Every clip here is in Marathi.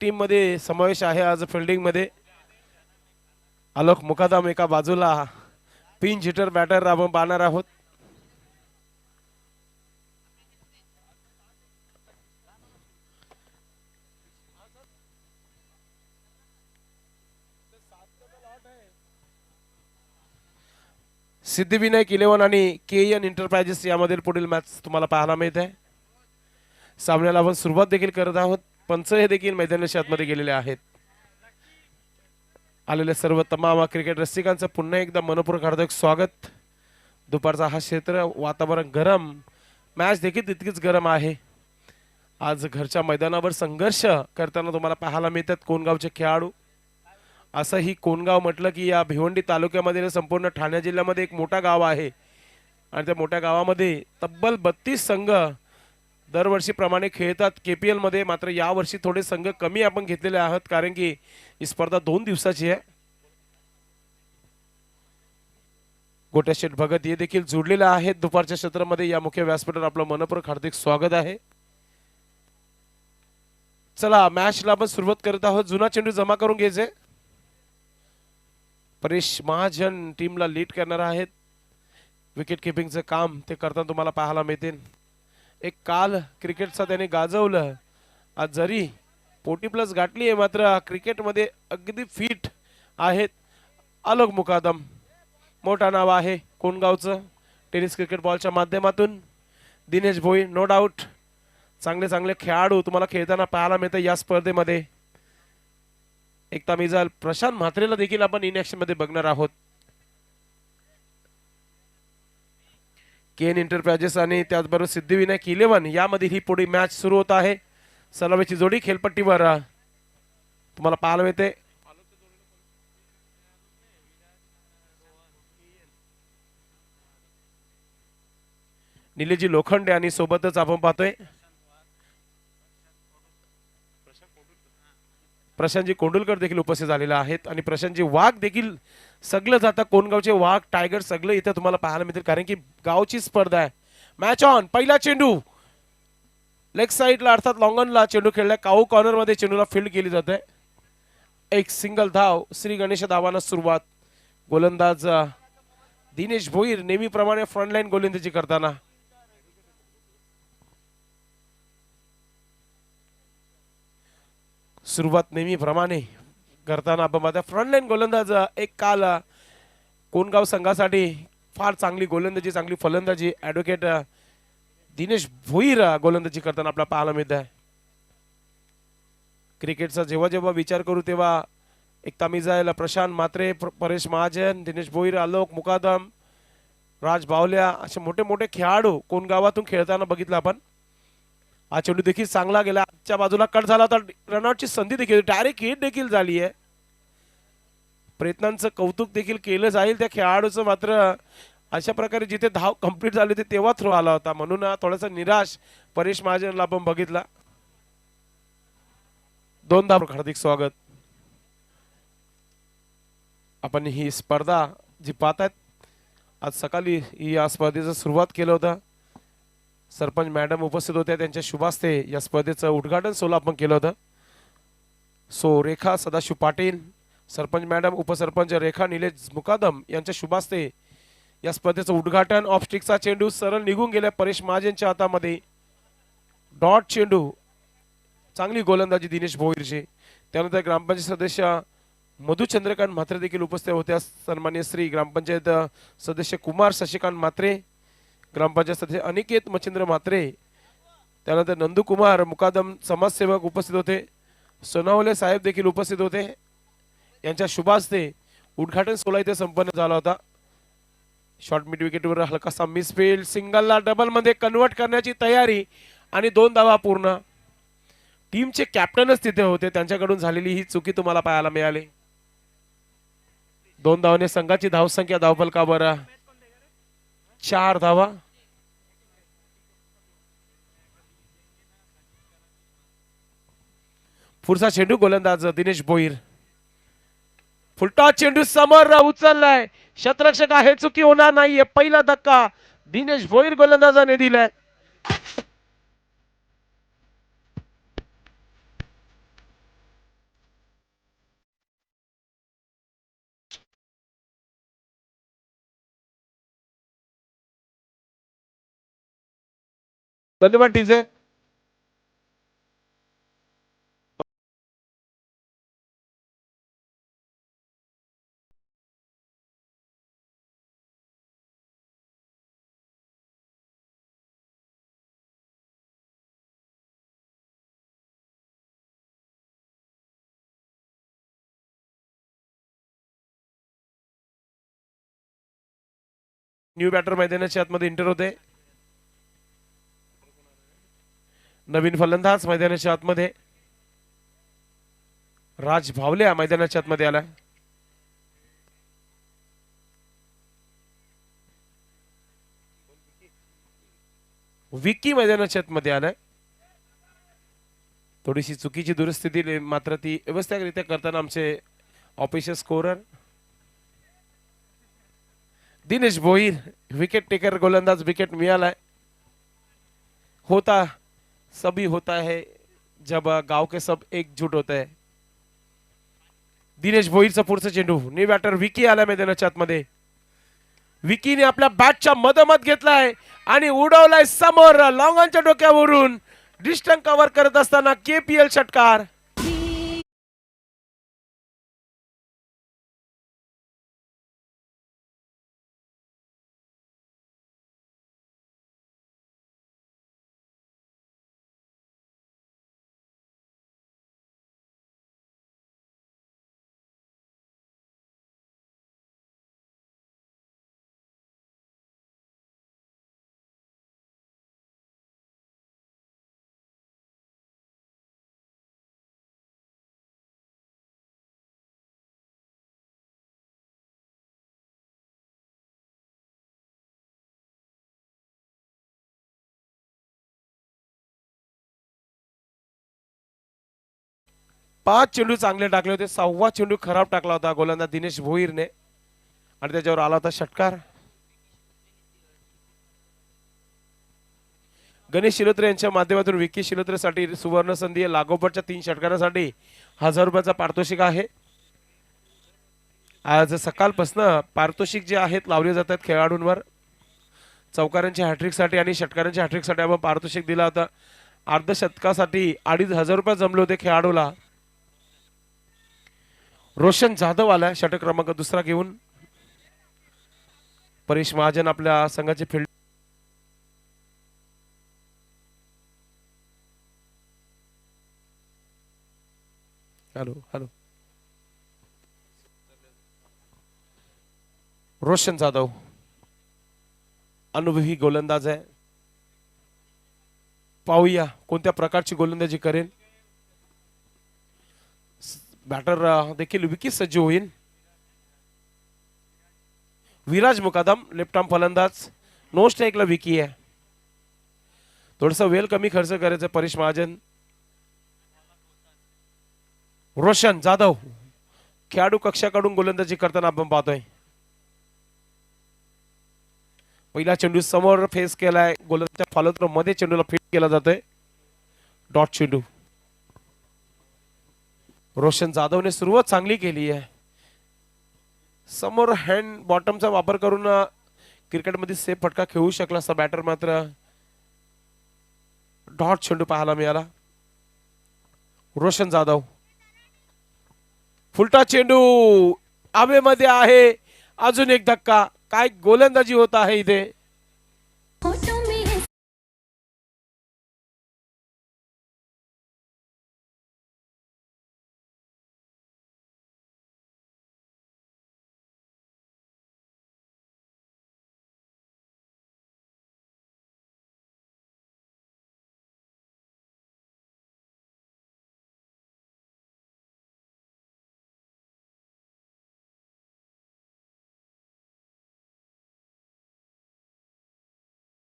टीम मध्ये समावेश आहे आज फिल्डिंग मध्ये। आलोक मुकादम एका बाजूला, पिंच हिटर बॅटर आपण पाहणार आहोत। सिद्धिविनायक 11 आणि केएन एंटरप्राइजेस यामधील पुढील मॅच तुम्हाला पाहायला मिळत आहे। सामन्याला आपण सुरुवात देखील करत आहोत। पंच हे देखील मैदानाच्या आतमध्ये गेलेले आहेत। आलेले सर्व तमाम क्रिकेट रसिकांचं पुन्हा एकदा मनपूर्वक हार्दिक स्वागत। दुपारचा हा क्षेत्र वातावरण गरम, मॅच देखील तितकीच गरम आहे। आज घरच्या मैदानावर संघर्ष करताना तुम्हाला पाहायला मिळतात कोणगावचे खेळाडू। असंही कोणगाव म्हटलं की या भिवंडी तालुक्यामध्ये संपूर्ण ठाणे जिल्ह्यामध्ये एक मोठा गाव आहे आणि त्या मोठ्या गावामध्ये तब्बल 32 संघ दरवर्षीप्रमाणे खेळतात केपीएल मध्ये। मात्र यावर्षी थोडे संघ कमी आपण घेतलेले आहात कारण की ही स्पर्धा 2 दिवसाची आहे। गोट्या शेठ भगत हे देखील जोडलेले आहेत दुपारच्या क्षेत्रामध्ये। या मुख्य व्यासपीठावर आपलं मनपूर्वक हार्दिक स्वागत आहे। चला मॅचला आपण सुरुवात करत आहोत। जुना चेंडू जमा करून घ्यायचे। परेश महाजन टीमला लीड करणार आहेत। विकेट किपिंगचं काम ते करताना तुम्हाला पाहायला मिळतील। एक काल क्रिकेटचा त्याने गाजवलं, आज जरी 40+ गाठली आहे मात्र क्रिकेटमध्ये अगदी फिट आहेत। आलोक मुकादम मोठा नाव आहे कोणगावचं टेनिस क्रिकेट बॉलच्या माध्यमातून। दिनेश भोई नो डाऊट चांगले चांगले खेळाडू तुम्हाला खेळताना पाहायला मिळतं या स्पर्धेमध्ये। एकता मिजाल प्रशांत म्हात्रेला देखील आपण इन ॲक्शन मध्ये बघणार आहोत। केन एंटरप्राइजेस आणि त्याचबरोबर सिद्धिविनायक 11 यामध्ये ही पुढे मॅच सुरू होत आहे। सलामीची जोडी खेळपट्टीवर तुम्हाला पाहायला मिळते। निलेजी लोखंडे आणि सोबतच आपण पाहतोय प्रशांतजी कोंडुलकर देखील उपस्थित झालेले आहेत आणि प्रशांतजी वाघ देखील सगळं जातं कोणगावचे वाघ टायगर सगळं इथे तुम्हाला पाहायला मिळतील कारण की गावची स्पर्धा आहे। मॅच ऑन, पहिला चेंडू लेग साइडला अर्थात लॉंगनला चेंडू खेळलाय। काऊ कॉर्नर मध्ये चेंडूला फील्ड केली जाते। एक सिंगल धाव श्री गणेश धावांना सुरुवात। गोलंदाज दिनेश भोईर नेहमीप्रमाणे फ्रंटलाईन गोलंदाजी करताना सुरुवात नेहमीप्रमाणे करताना आपण पाहता फ्रंटलाईन गोलंदाज एक काल कोणगाव संघासाठी फार चांगली गोलंदाजी चांगली फलंदाजी ॲडव्होकेट दिनेश भोईर गोलंदाजी करताना आपल्याला पाहायला मिळत आहे। क्रिकेटचा जेव्हा जेव्हा विचार करू तेव्हा एकता मिजाईल, प्रशांत म्हात्रे, परेश महाजन, दिनेश भोईर, आलोक मुकादम, राज बावल्या असे मोठे मोठे खेळाडू कोणगावातून खेळताना बघितलं आपण। हा चेंडू देखील चांगला गेला, आजच्या बाजूला कट झाला होता, रनआउटची संधी देखील डायरेक्ट हिट देखील झाली आहे। प्रयत्नांचं कौतुक देखील केलं जाईल त्या खेळाडूचं, मात्र अशा प्रकारे जिथे धाव कंप्लीट झाली होती तेव्हा थ्रो आला होता म्हणून थोडासा निराश परेश महाजनला आपण बघितला। 2 धाव हार्दिक स्वागत। आपण ही स्पर्धा जी पाहतात आज सकाळी या स्पर्धेचं सुरुवात केलं होतं। सरपंच मॅडम उपस्थित होत्या, त्यांच्या शुभास्ते या स्पर्धेचं उद्घाटन सोहळा आपण केलं होतं। सो रेखा सदाशिव पाटील, सरपंच मॅडम, उपसरपंच रेखा निलेश मुकादम यांच्या शुभास्ते या स्पर्धेचं उद्घाटन। ऑफ स्टिकचा चेंडू सरळ निघून गेला परेश महाजनच्या हातामध्ये। डॉट चेंडू, चांगली गोलंदाजी दिनेश भोईरची। त्यानंतर ग्रामपंचायत सदस्य मधु चंद्रकांत म्हात्रे देखील उपस्थित होत्या। सन्माननीय श्री ग्रामपंचायत सदस्य कुमार शशिकांत म्हात्रे, ग्रामपंचायत सदस्य अनिकेत मच्छिंद्र म्हात्रे, त्यानंतर नंदुकुमार मुकादम समाजसेवक उपस्थित होते। सोनावले साहेब देखील उपस्थित होते। यांच्या शुभास्ते उद्घाटन सोहळा इथे संपन्न झाला होता। शॉर्ट मिड विकेटवर हलकासा मिसफील्ड, सिंगलला डबल मध्ये कन्वर्ट करण्याची तयारी आणि 2 धावा पूर्ण। टीमचे कॅप्टनच तिथे होते, त्यांच्याकडून झालेली ही चुकी तुम्हाला पाहायला मिळाली। 2 धावाने संघाची धावसंख्या धावफलकावर 4 धावा। पुढचा चेंडू गोलंदाज दिनेश भोईर, फुलटॉस चेंडू समोर उचललाय, शतरक्षक आहे, चुकी होणार नाहीये। पहिला धक्का दिनेश भोईर गोलंदाजाने दिलाय। धन्यवाद टीजे. न्यू बॅटर मैदानाच्या आतमध्ये इंटर होते. नवीन फलंदाज मैदानाच्या आतमध्ये राज भावल्या मैदानाच्या आतमध्ये आला. विकी मैदानाच्या आतमध्ये आलाय. थोडीशी चुकीची दुरुस्ती दिली मात्र ती व्यवस्थितरित्या करताना आमचे official scorer Dinesh Bhoir wicket taker गोलंदाज विकेट मिळालाय. होता सभी होता है जब गाव के सब एकजुट होते हैं. दिनेश भोईरचा पुढचा चेंडू न्यू बॅटर विकी आला मैदानाच्या आतमध्ये. विकीने आपल्या बॅटच्या मधोमध घेतलाय आणि उडवलाय समोर लॉंगांच्या डोक्यावरून. डिस्टन्स कव्हर करत असताना केपीएल षटकार. पाच चेंडू चांगले टाकले होते. 6वा चेंडू खराब टाकला होता गोलंदाज दिनेश भोईरने आणि त्याच्यावर आला होता षटकार. गणेश शिलोत्रे यांच्या माध्यमातून विकी शिलोत्रेसाठी सुवर्ण संधी आहे. लागोपाठच्या 3 षटकारासाठी 1000 रुपयाचा पारितोषिक आहे. आज सकाळपासून पारितोषिक जे आहेत लावले जातात खेळाडूंवर. चौकारांच्या हॅट्रिकसाठी आणि षटकारांच्या हॅट्रिकसाठी आपण पारितोषिक दिला होता. अर्धशतकासाठी 2500 रुपये जमले होते खेळाडूला. रोशन जाधव आला षटक क्रमांक 2 घेऊन. परेश महाजन आपल्या संघाचे field. Hello hello. Roshan Jadhav अनुभवी गोलंदाज आहे. पाहूया कोणत्या प्रकारची गोलंदाजी करेल. बॅटर देखील विकी सज्ज होईल. विराज मुकादम लेफ्ट आर्म फलंदाज. नो स्ट्राईकला विकी आहे. थोडस वेळ कमी खर्च करायचं. परेश महाजन. रोशन जाधव खेळाडू कक्षाकडून गोलंदाजी करताना आपण पाहतोय. पहिला चेंडू समोर फेस केलाय. गोलंदाजच्या फॉलोथ्रो मध्ये चेंडूला फिट केला जातोय. डॉट चेंडू. रोशन जाधवने सुरुवात चांगली केली आहे. समोर हँड बॉटमचा वापर करून क्रिकेटमध्ये सेफ फटका खेळू शकला असता बॅटर मात्र डॉट चेंडू पाहायला मिळाला. रोशन जाधव फुलटा चेंडू हवेमध्ये आहे. अजून एक धक्का. काय गोलंदाजी होत आहे इथे.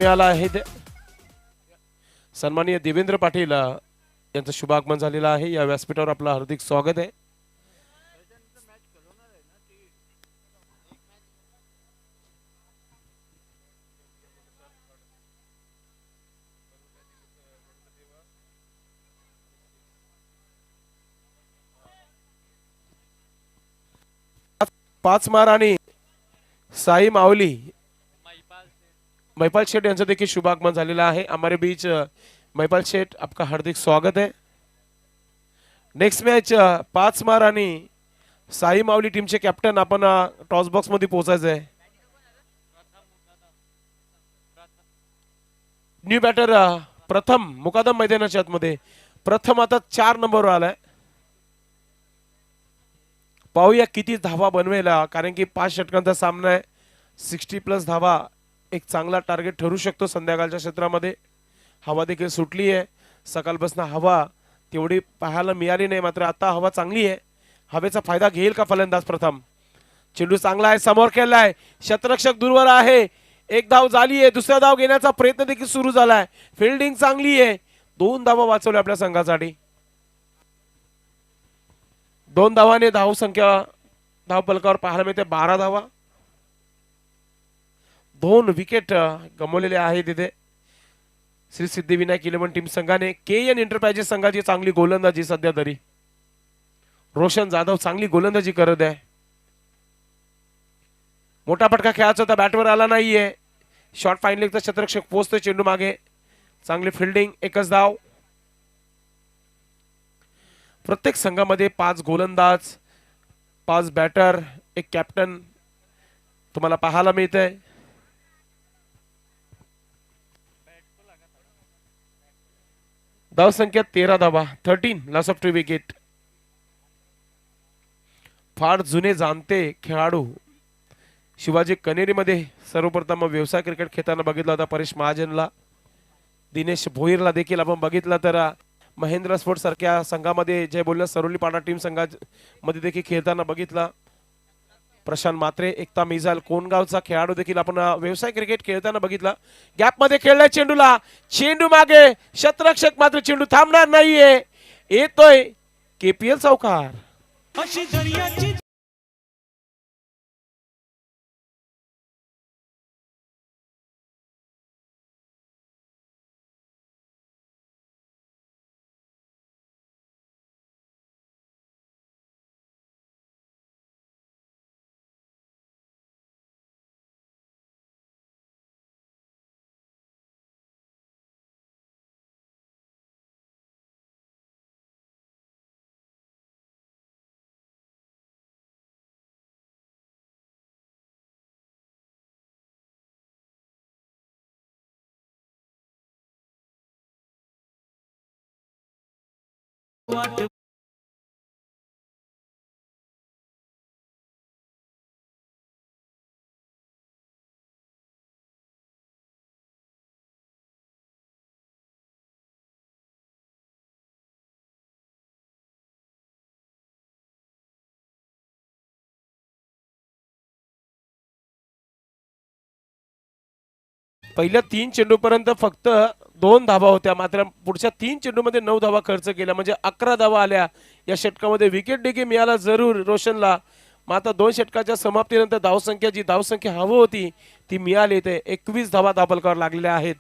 मिळाला आहे ते सन्माननीय देवेंद्र पाटील यांचं शुभागमन झालेलं आहे. या व्यासपीठावर आपलं हार्दिक स्वागत आहे. पाच मार आणि साई माऊली महिपाल शेठ यांचं देखील शुभागमन झालेलं आहे हमारे बीच। महिपाल शेठ आपका हार्दिक स्वागत है। नेक्स्ट मॅच 5 मार आणि साई माऊली टीमचे कॅप्टन आपण टॉस बॉक्स मध्ये पोहोचायचं आहे। न्यू बॅटर प्रथम मुकादम मैदानाच्या आतमध्ये प्रथम आता 4 नंबरवर आलाय। पाहूया किती धावा बनवेला, कारण की 5 षटकांचा सामना आहे। 60+ धावा एक चांगला टार्गेट ठरू शकतो संध्याकाळच्या क्षेत्रामध्ये। हवा देखील सुटली आहे, सकाळपासून हवा तेवढी पाहायला मिळाली नाही, मात्र आता हवा चांगली आहे। हवेचा फायदा घेईल का फलंदाज प्रथम? चेंडू चांगला आहे, समोर खेळलाय, क्षेत्ररक्षक दूरवर आहे, एक धाव झाली आहे, दुसरा धाव घेण्याचा प्रयत्न देखील सुरू झालाय। फिल्डिंग चांगली आहे, 2 धावा वाचवल्या आपल्या संघासाठी। 2 धावाने धाव संख्या धाव फलकावर पाहायला मिळते 12 धावा। 2 विकेट गमावलेले आहेत तिथे श्री सिद्धिविनायक 11 टीम संघाने। केएन एंटरप्राइजेस संघाची चांगली गोलंदाजी सध्या तरी, रोशन जाधव चांगली गोलंदाजी करत आहे। मोठा फटका खेळायचा होता, बॅटवर आला नाहीये। शॉर्ट फाईन लेगचा क्षेत्ररक्षक पोहोचतोय चेंडू मागे, चांगली फिल्डिंग, एकच धाव। प्रत्येक संघामध्ये 5 गोलंदाज, 5 बॅटर, एक कॅप्टन तुम्हाला पाहायला मिळतंय। धाव संख्या 13 धावा, 13 लॉस ऑफ 2 विकेट। फार जुने जाणते खेळाडू शिवाजी कनेरी मध्ये सर्वप्रथम व्यवसाय क्रिकेट खेळताना बघितला होता परेश महाजनला। दिनेश भोईरला देखील आपण बघितलं तर महेंद्र स्पोर्ट सारख्या संघामध्ये जे बोलल्या सरोली पाडा टीम संघामध्ये देखील खेळताना बघितला। प्रशांत मात्रे, एकता मिजाल कोणगावचा खेळाडू देखील आपण व्यवसाय क्रिकेट खेळताना बघितला। गॅप मध्ये खेळलाय चेंडूला, चेंडू मागे, क्षेत्ररक्षक मात्र चेंडू थांबणार नाहीये, येतोय केपीएल चौकार। पहिल्या 3 चेंडूपर्यंत फक्त 2 धावा होत्या, मात्र पुढच्या 3 चेंडूमध्ये 9 धावा खर्च केल्या, म्हणजे 11 धावा आल्या। या षटकामध्ये विकेट देखील मिळाला जरूर रोशनला, मात्र 2 षटकाच्या समाप्तीनंतर धावसंख्या जी धावसंख्या हवी होती ती मिळाली। ते 21 धावा दाबलकर लागलेल्या आहेत।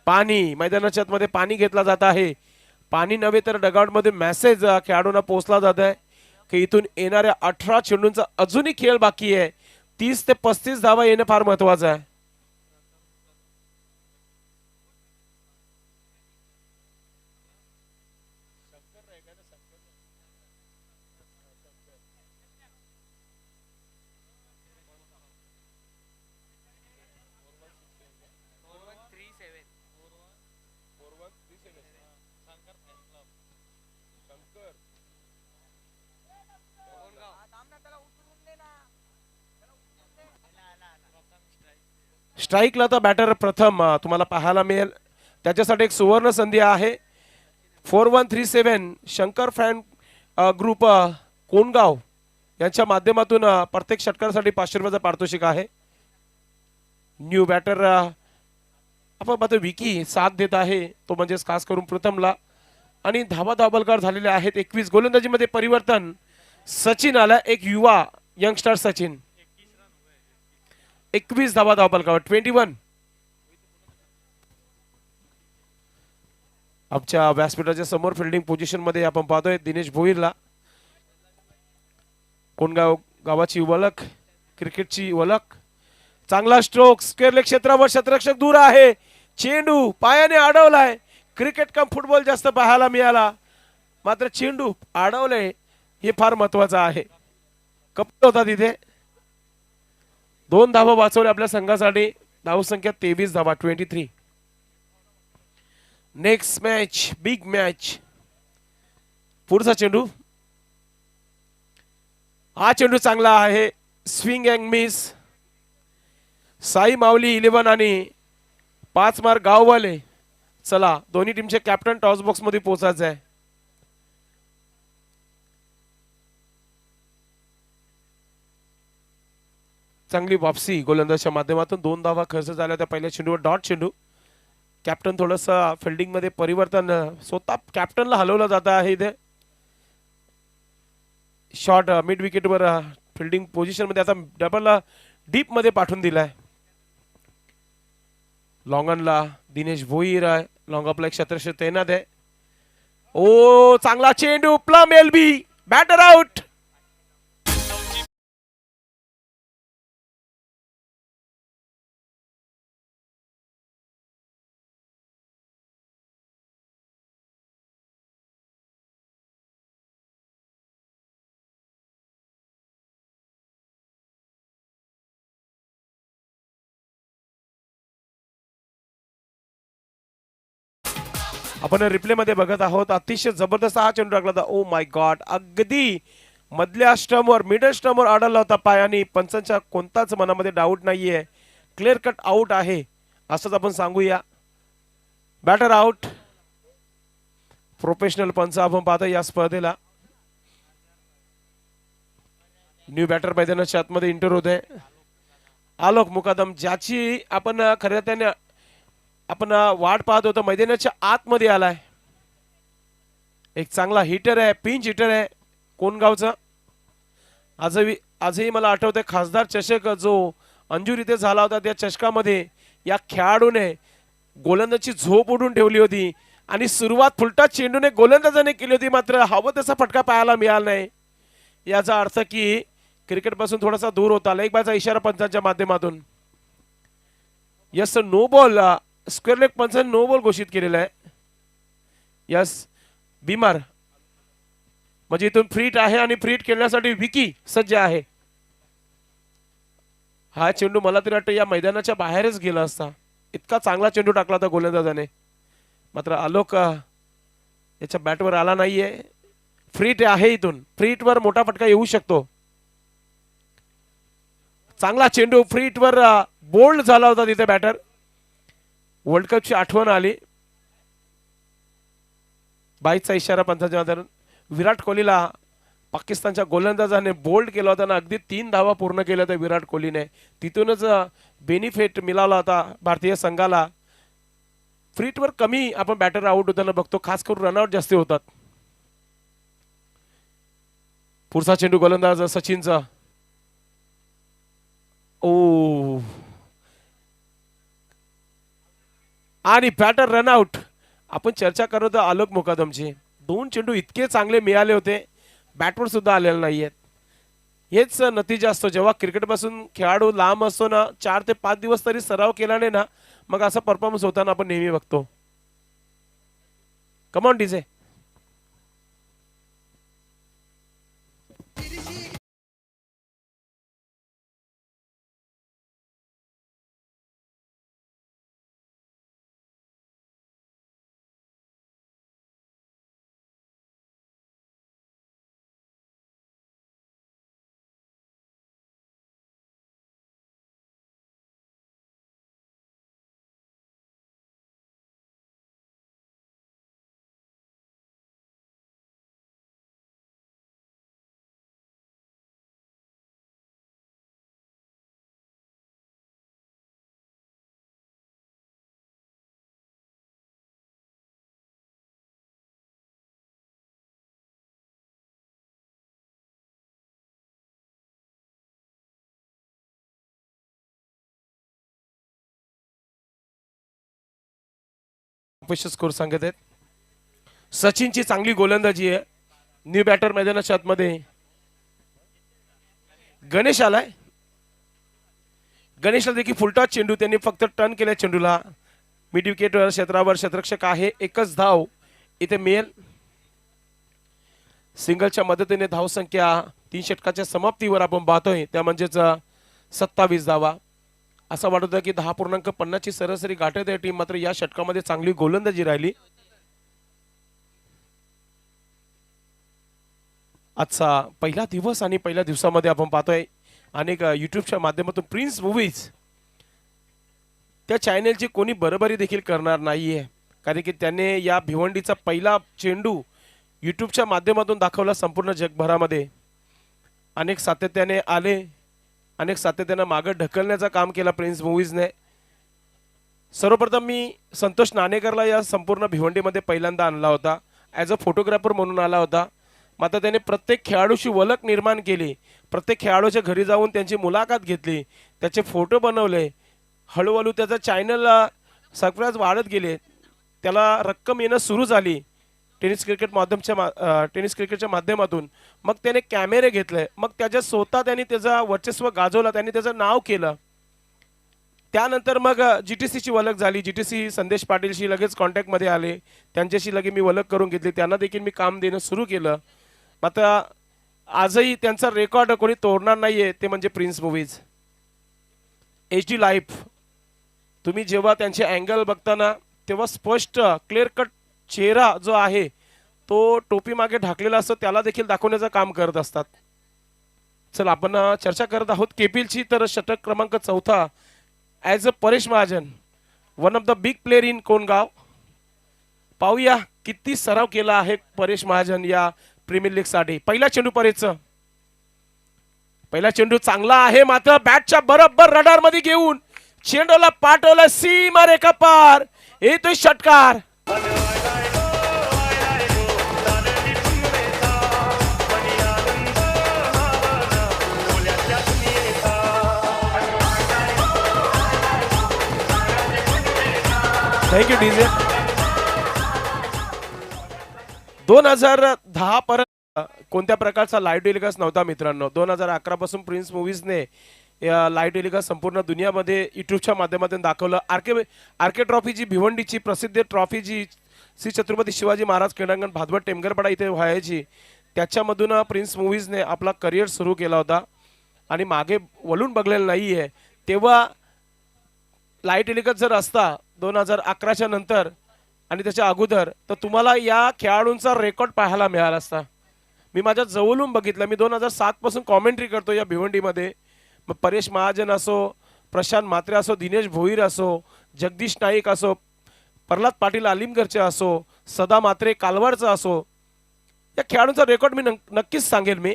पाणी मैदानाच्या आतमध्ये पाणी घेतला जात आहे, पाणी नव्हे तर डगआउट मध्ये मेसेज खेळाडूंना पोहोचला जात आहे की इथून येणाऱ्या 18 चेंडूंचा अजूनही खेळ बाकी आहे। 30 ते 35 धावा येणं फार महत्वाचं आहे। स्ट्राईकला तर बॅटर प्रथम तुम्हाला पाहायला मिळेल, त्याच्यासाठी एक सुवर्ण संधी आहे। 4137 शंकर फॅन ग्रुप कोणगाव यांच्या माध्यमातून प्रत्येक षटकासाठी 500 रुपयाचा पारितोषिक आहे। न्यू बॅटर आपण पाहतो विकी साथ देत आहे, तो म्हणजे खास करून प्रथमला, आणि धावा दाबलकार झालेले आहेत 21। गोलंदाजीमध्ये परिवर्तन, सचिन आला, एक युवा यंगस्टर सचिन। 21 धावा दाबलकार 21। आमच्या व्यासपीठाच्या समोर फिल्डिंग पोझिशन मध्ये आपण पाहतोय दिनेश भोईरला। कोणगाव गावाची ओळख, क्रिकेटची ओळख, चांगला स्ट्रोक, स्क्वेअर लेग क्षेत्रावर शतरक्षक दूर आहे, चेंडू पायाने अडवलाय. क्रिकेट कम फुटबॉल जास्त पाहायला मिळाला, मात्र चेंडू अडवलंय हे फार महत्वाचं आहे. कपल होता तिथे. 2 धावा वाचवल्या आपल्या संघासाठी. धावसंख्या 23 धावा, 23. Next match, big match. पुढचा चेंडू. हा चेंडू चांगला आहे, स्विंग अँड मिस. साई माऊली 11 आणि 5 मार्क गाववाले. चला, दोन्ही टीमचे कॅप्टन टॉस बॉक्स मध्ये पोहोचायचे आहे. चांगली वापसी गोलंदाजच्या माध्यमातून. 2 धावा खर्च झाल्या त्या पहिल्या चेंडूवर. डॉट चेंडू. कॅप्टन थोडस फिल्डिंग मध्ये परिवर्तन, स्वतः कॅप्टनला हलवलं जात आहे इथे. शॉट मिड विकेटवर फिल्डिंग पोझिशन मध्ये आता डबल डीप मध्ये पाठवून दिलाय. लॉंगनला दिनेश भोईर आहे. लॉंग आपला एक क्षेत्ररक्षक तैनात आहे. ओ चांगला चेंडू, प्लम एलबी, बॅटर आउट. आपण रिप्ले मध्ये बघत आहोत. अतिशय जबरदस्त हा चेंडू टाकला होता. ओ माय गॉड, अगदी मधल्या स्टंपवर, मिडल स्टंपवर अडवला होता पायाने. पंचांच्या कोणताच मनामध्ये डाऊट नाहीये, क्लिअर कट आउट आहे असंच आपण सांगूया. Batter out. प्रोफेशनल पंच आपण पाहतो या स्पर्धेला. न्यू बॅटर मैदानाच्या आतमध्ये इंटर होते. आलोक मुकादम, ज्याची आपण खऱ्या त्याने आपण वाट पाहत होतो, मैदानाच्या आतमध्ये आलाय. एक चांगला हिटर आहे, पिंच हिटर आहे. कोण गावचा? आजही मला आठवतंय खासदार चषक जो अंजूर इथे झाला होता, त्या चषकामध्ये या खेळाडूने गोलंदाजी झोप उडून ठेवली होती आणि सुरुवात फुलटा चेंडूने गोलंदाजाने केली होती, मात्र हवं तसा फटका पाहायला मिळाला नाही. याचा अर्थ की क्रिकेट पासून थोडासा दूर होता. एक बायचा इशारा पंचांच्या माध्यमातून. Yes, no ball. Square leg पंचांनी नो बॉल घोषित केलेला आहे. यस, बिमार म्हणजे इथून फ्रीट आहे आणि फ्रीट खेळण्यासाठी विकी सज्ज आहे. हा चेंडू मला तरी वाटतं या मैदानाच्या बाहेरच गेला असता. इतका चांगला चेंडू टाकला होता गोलंदाजाने, मात्र आलोक याच्या बॅटवर आला नाहीये. फ्रीट आहे, इथून फ्रीटवर मोठा फटका येऊ शकतो. चांगला चेंडू फ्रीटवर बोल्ड झाला होता तिथे बॅटर. वर्ल्ड कपची आठवण आली. 22चा इशारा पंचांच्या माध्यमातून. विराट कोहलीला पाकिस्तानच्या गोलंदाजाने बोल्ड केला होता ना, अगदी 3 धावा पूर्ण केल्या होत्या विराट कोहलीने. तिथूनच बेनिफिट मिळाला होता भारतीय संघाला. फ्रीटवर कमी आपण बॅटर आउट होताना बघतो, खास करून रनआउट जास्त होतात. पुढचा चेंडू गोलंदाज सचिनचा. ओ आणि बॅटर रनआउट. आपण चर्चा करत होतो आलोक मुकादमची. 2 चेंडू इतके चांगले मिळाले होते, बॅटवर सुद्धा आलेले नाहीयेत. हेच नतीजा असतो जेव्हा क्रिकेट पासून खेळाडू लांब असतो ना. 4 ते 5 दिवस तरी सराव केल्याने ना, मग असा परफॉर्मन्स होताना आपण नेहमी बघतो. Come on DJ. स्कोर सांगत आहेत. सचिनची चांगली गोलंदाजी आहे. न्यू बॅटर मैदानाच्या आतमध्ये. गणेश आलाय. गणेशला देखील फुलटॉस चेंडू, त्यांनी फक्त टर्न केल्या चेंडूला. मिड विकेटवर क्षेत्रावर क्षेत्ररक्षक आहे, एकच धाव इथे मिळेल. सिंगलच्या मदतीने धावसंख्या 3 षटकाच्या समाप्तीवर आपण पाहतोय, त्या म्हणजेच 27 धावा. असं वाटत होतं की 10.50 ची सरासरी गाठत आहे टीम, मात्र या षटकामध्ये चांगली गोलंदाजी राहिली. आजचा पहिला दिवस आणि पहिल्या दिवसामध्ये आपण पाहतोय अनेक युट्यूबच्या माध्यमातून प्रिन्स मूवीज त्या चॅनेलची कोणी बरोबरी देखील करणार नाहीये, कारण की त्याने या भिवंडीचा पहिला चेंडू युट्यूबच्या माध्यमातून दाखवला संपूर्ण जगभरामध्ये. अनेक सातत्याने आले, अनेक सातत्याने मागे ढकलण्याचं काम केलं प्रिन्स मूवीजने. सर्वप्रथम मी संतोष नाणेकरला या संपूर्ण भिवंडीमध्ये पहिल्यांदा आणला होता, ॲज अ फोटोग्राफर म्हणून आला होता. मात्र त्याने प्रत्येक खेळाडूशी ओळख निर्माण केली, प्रत्येक खेळाडूच्या घरी जाऊन त्यांची मुलाखत घेतली, त्याचे फोटो बनवले. हळूहळू त्याचा चॅनल सबस्क्राईब वाढत गेले, त्याला रक्कम येणं सुरू झाली टेनिस क्रिकेटच्या माध्यमातून. मग त्याने कॅमेरे घेतले, मग त्याच्या स्वतः त्यांनी त्याचं वर्चस्व गाजवलं, त्यांनी त्याचं नाव केलं. त्यानंतर मग GTCची ओळख झाली. GTC संदेश पाटीलशी लगेच कॉन्टॅक्टमध्ये आले, त्यांच्याशी लगेच मी ओळख करून घेतली, त्यांना देखील मी काम देणं सुरू केलं. मात्र आजही त्यांचा रेकॉर्ड कोणी तोडणार नाहीये, ते म्हणजे प्रिन्स मूवीज. HD लाईफ तुम्ही जेव्हा त्यांचे अँगल बघताना तेव्हा स्पष्ट क्लिअर कट चेहरा जो आहे तो टोपी मागे ढाकलेला असतो, त्याला देखील दाखवण्याचं काम करत असतात. चल आपण चर्चा करत आहोत केपीएलची. तर षटक क्रमांक 4 as a Paresh Mahajan, one of the big player in Kongaon. पाहूया किती सराव केला आहे परेश महाजन या प्रीमियर लीग साठी. पहिला चेंडू परेशचा, पहिला चेंडू चांगला आहे, मात्र बॅटच्या बरोबर रडार मध्ये घेऊन चेंडूला पाठवलं सीमा रेखा पार, येतोय षटकार. Thank you DJ. 2010 पर्यंत कोणत्या प्रकारचा लाईव्ह टेलिकास्ट नव्हता मित्रांनो. 2011 पासून प्रिन्स मूवीजने या लाईव्ह टेलिकास्ट संपूर्ण दुनियामध्ये युट्यूबच्या माध्यमातून दाखवलं. आरके ट्रॉफी जी भिवंडीची प्रसिद्ध ट्रॉफी जी श्री छत्रपती शिवाजी महाराज क्रीडांगण भादवड टेमगरपाडा इथे व्हायची, त्याच्यामधून प्रिन्स मूवीजने आपला करिअर सुरू केला होता आणि मागे वळून बघलेलं नाहीये. तेव्हा लाईव्ह टेलिकास्ट जर असता 2011च्या नंतर आणि त्याच्या अगोदर, तर तुम्हाला या खेळाडूंचा रेकॉर्ड पाहायला मिळाला असता. मी माझ्या जवळून बघितलं. मी 2007 पासून कॉमेंट्री करतो या भिवंडीमध्ये. मग परेश महाजन असो, प्रशांत म्हात्रे असो, दिनेश भोईर असो, जगदीश नाईक असो, प्रल्हाद पाटील अलिमगरचे असो, सदा म्हात्रे कालवारचा असो, या खेळाडूंचा रेकॉर्ड मी नक्कीच सांगेल मी.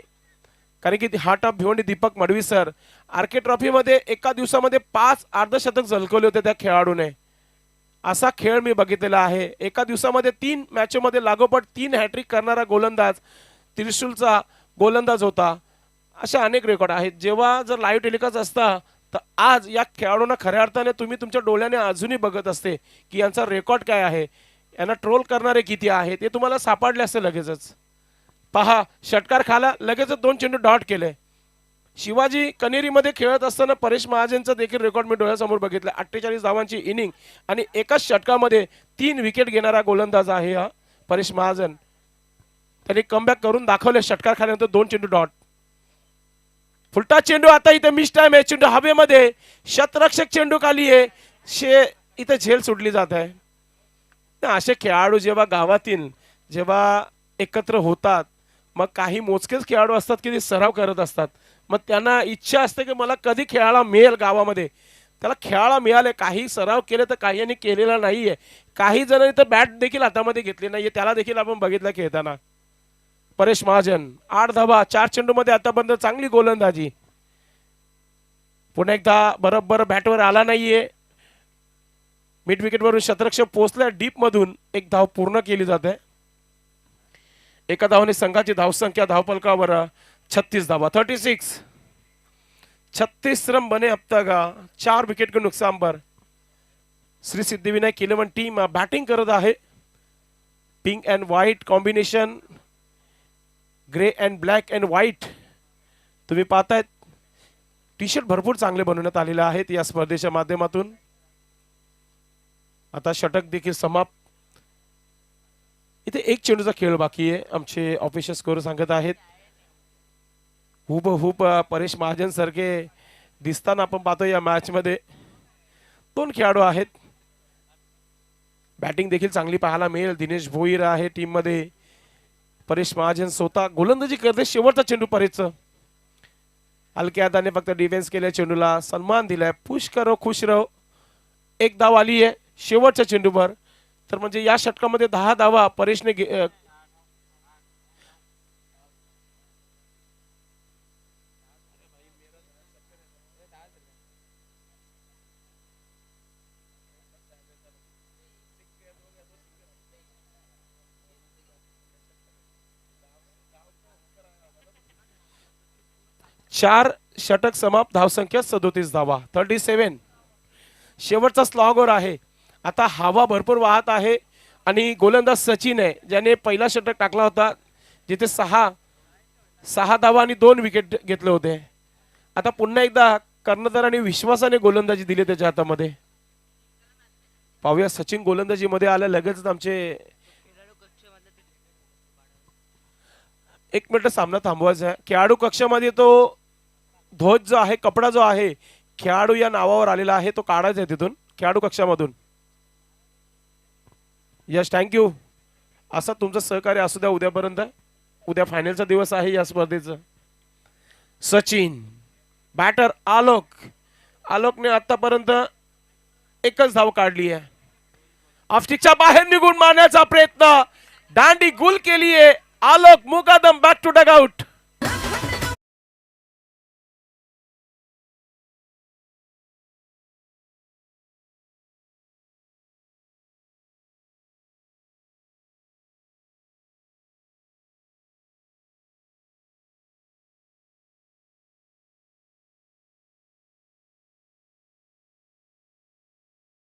कारण की heart of Bhiwandi Deepak Madvi sir RK ट्रॉफीमध्ये एका दिवसामध्ये 5 अर्धशतक झळकवले होते त्या खेळाडूने. असा खेळ मी बघितलेला आहे. एका दिवसामध्ये 3 मॅचमध्ये लागोपाठ 3 हॅट्रिक करणारा गोलंदाज त्रिशूलचा गोलंदाज होता. अशा अनेक रेकॉर्ड आहेत. जेव्हा जर लाईव्ह टेलिकास्ट असता, तर आज या खेळाडूंना खऱ्या अर्थाने तुम्ही तुमच्या डोळ्याने अजूनही बघत असते की यांचा रेकॉर्ड काय आहे, यांना ट्रोल करणारे किती आहेत, ते तुम्हाला सापडले असते लगेचच. पहा, षटकार खाला, लगेचच 2 चेंडू डॉट केले. शिवाजी कनेरीमध्ये खेळत असताना परेश महाजनचा देखील रेकॉर्ड मी डोळ्यासमोर बघितलं. 48 धावांची इनिंग आणि एकाच षटकामध्ये 3 विकेट घेणारा गोलंदाज आहे हा परेश महाजन. त्यांनी कमबॅक करून दाखवले. षटकार खाल्यानंतर 2 चेंडू डॉट. फुलटा चेंडू, आता इथे मिस टाइम आहे. चेंडू हवेमध्ये, शतरक्षक चेंडू खाली आहे, इथे झेल सुटली जात आहे. असे खेळाडू जेव्हा गावातील जेव्हा एकत्र होतात, मग काही मोजकेच खेळाडू असतात की ते सराव करत असतात. मग त्यांना इच्छा असते की मला कधी खेळायला मिळेल गावामध्ये. त्याला खेळायला मिळाले, काही सराव केले तर काहींनी केलेला नाहीये. काही जणांनी तर बॅट देखील हातामध्ये घेतली नाहीये, त्याला देखील आपण बघितलं खेळताना. परेश महाजन 8 धावा 4 चेंडूमध्ये आतापर्यंत चांगली गोलंदाजी. पुन्हा एकदा बरोबर बॅटवर आला नाहीये. मिड विकेटवरून शतरक्षक पोहोचल्या, डीप मधून 1 धाव पूर्ण केली जाते. एका धावाने संघाची धावसंख्या धावफलकावर 36 धावा, 36. 36 रन बने अब तक, 4 विकेट के नुकसान पर. श्री सिद्धिविनायक 11 टीम बॅटिंग करत आहे. Pink and white combination, grey and black and white तुम्ही पाहतायत. टी शर्ट भरपूर चांगले बनवण्यात आलेले आहेत या स्पर्धेच्या माध्यमातून. आता षटक देखील समाप्त. इथे एक चेंडूचा खेळ बाकी आहे. आमचे ऑफिशियल स्कोर सांगत आहेत. हुबहूब परेश महाजन सारखे दिसताना आपण पाहतो या मॅच मध्ये. दोन खेळाडू आहेत. बॅटिंग देखील चांगली पाहायला मिळेल. दिनेश भोईर आहे टीम मध्ये. परेश महाजन स्वतः गोलंदाजी करते. शेवटचा चेंडू परेशचं. हलक्या हाताने फक्त डिफेन्स केल्या. चेंडूला सन्मान दिलाय. पुश करो खुश रहो. एक धाव आली आहे शेवटच्या चेंडूवर. तर म्हणजे या षटकामध्ये 10 धावा परेशने 4 षटक समाप्त. धावसंख्या 37 धावा. 37. शेवटचा स्लॉगर आहे. आता हवा भरपूर वाहत आहे आणि गोलंदाज सचिन आहे ज्याने पहिला षटक टाकला होता जिथे 6 धावा आणि 2 विकेट घेतले होते. आता पुन्हा एकदा कर्णधार आणि विश्वासाने गोलंदाजी दिली त्याच्या हातामध्ये. पाहूया सचिन गोलंदाजी मध्ये आल्या लगेच आमचे 1 मिनिट सामना थांबवायचा आहे. खेळाडू कक्षामध्ये तो ध्वज जो आहे कपडा जो आहे खेळाडू या नावावर आलेला आहे तो काढायचा आहे तिथून खेळाडू कक्षामधून. Yes thank you. असं तुमचं सहकार्य असू द्या उद्यापर्यंत. उद्या फायनलचा दिवस आहे या स्पर्धेचा. सचिन बॅटर आलोकने आतापर्यंत एकच धाव काढली आहे. ऑफस्टिकच्या बाहेर निघून मारण्याचा प्रयत्न. दांडी गुल केली आहे. आलोक मुकादम बॅक टू डग आउट.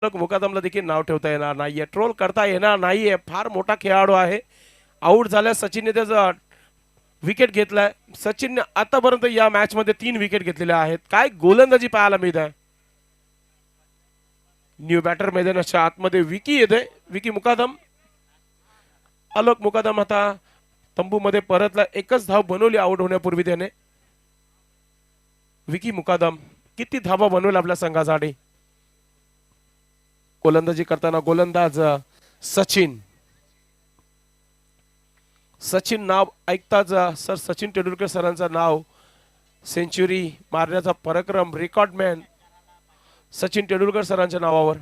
मुकादमला देखील नाव ठेवता येणार नाहीये. ट्रोल करता येणार नाहीये. फार मोठा खेळाडू आहे. आउट झाल्या सचिनने त्याचा विकेट घेतलाय. सचिनने आतापर्यंत या मॅच मध्ये 3 विकेट घेतलेल्या आहेत. काय गोलंदाजी पाहायला मिळत आहे. न्यू बॅटर मैदानाच्या आतमध्ये विकी येते. विकी मुकादम. आलोक मुकादम आता तंबू मध्ये परतला. एकच धाव बनवली आउट होण्यापूर्वी त्याने. विकी मुकादम किती धावा बनवल्या आपल्या संघासाठी. गोलंदाजी करताना गोलंदाज सचिन नाव ऐकताच सर सचिन तेंडुलकर सरांचं नाव. सेंचुरी मारण्याचा पराक्रम रेकॉर्डमॅन सचिन तेंडुलकर सरांच्या नावावर.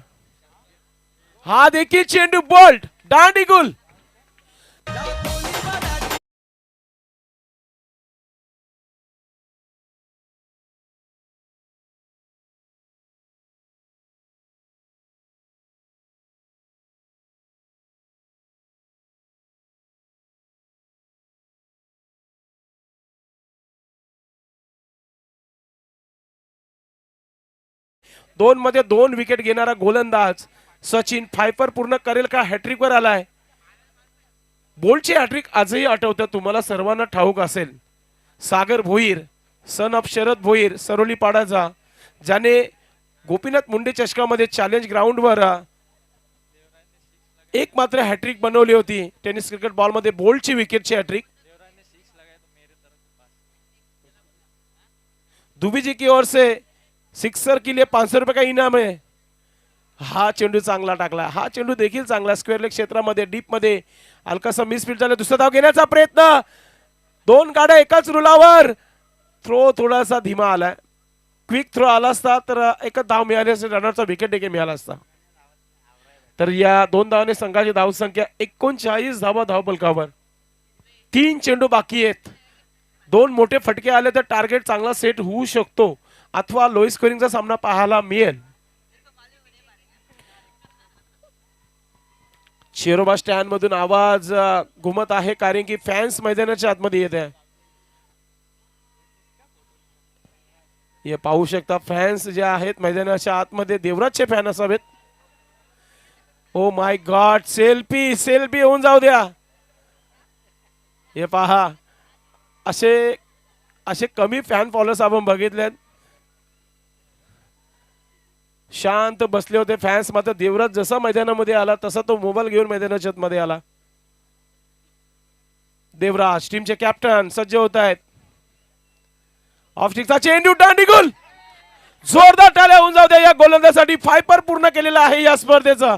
हा देखील चेंडू बोल्ट दांडी गुल. दोन मध्ये 2 विकेट घेणारा गोलंदाज सचिन फायपर पूर्ण करेल का. हॅट्रिक वर आलाय. बोल्टची हॅट्रिक आजही आठवतं तुम्हाला सर्वांना ठाऊक असेल. सागर भोईर सन ऑफ शरद भोईर सरोली पाडाचा ज्याने गोपीनाथ मुंडे चषकामध्ये चॅलेंज ग्राउंडवर एक मात्र हॅट्रिक बनवली होती. टेनिस क्रिकेट बॉल मध्ये बोल्टची विकेटची हॅट्रिक. दुबी जी की ओर से सिक्सर के लिए 500 रुपये का इनाम है. हा चेंडू चांगला टाकला. हा चेंडू देखील चांगला स्क्वेअर लेग क्षेत्रामध्ये डीप मध्ये हलकासा मिसफील्ड झाला. दुसरा धाव घेण्याचा प्रयत्न. 2 गाड्या एकाच रुलावर. थ्रो थोडासा धीमा आलाय. क्विक थ्रो आला असता तर एकच धाव मिळाली असते. रनरचा विकेट देखील मिळाला असता. तर या 2 धावाने संघाची धावसंख्या 39 धावा धावफलकावर. 3 चेंडू बाकी आहेत. 2 मोठे फटके आले तर टार्गेट चांगला सेट होऊ शकतो अथवा लो स्कोरिंगचा सामना पाहायला मिळेल. शेरोबा स्टँड मधून आवाज घुमत आहे कारण की फॅन्स मैदानाच्या आतमध्ये येत आहे. हे पाहू शकता फॅन्स जे आहेत मैदानाच्या आतमध्ये देवराजचे फॅन असावेत. ओ माय गॉड सेल्फी होऊन जाऊ द्या. हे पहा असे कमी फॅन फॉलोअर्स आपण बघितलेत. शांत बसले होते फॅन्स. मात्र देवराज जसा मैदानामध्ये आला तसा तो मोबाईल घेऊन मैदानाच्या मध्ये आला. देवराज टीमचे कॅप्टन सज्ज होत आहेत. ऑफ स्टिकचा चेंडू दांडीगोल. जोरदार टाळ्या होऊन जाऊ द्या या गोलंदाजासाठी. फायपर पूर्ण केलेला आहे या स्पर्धेचा.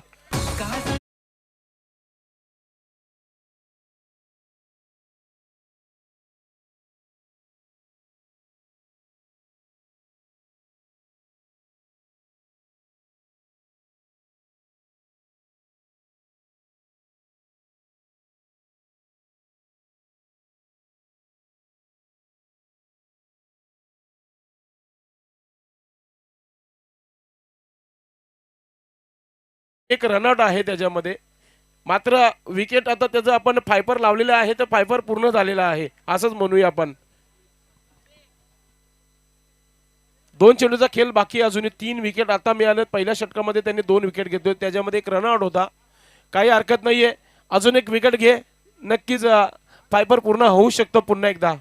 एक रनआउट आहे त्याच्यामध्ये. मात्र विकेट आता त्याचं आपण फायपर लावलेलं आहे तर फायपर पूर्ण झालेला आहे असंच म्हणूया आपण. 2 चेंडूचा खेळ बाकी. अजून 3 विकेट आता मिळाले. पहिल्या षटकामध्ये त्यांनी 2 विकेट घेतले. त्याच्यामध्ये एक रनआउट होता. काही हरकत नाहीये. अजून एक विकेट घे. नक्कीच फायपर पूर्ण होऊ शकतो पुन्हा एकदा.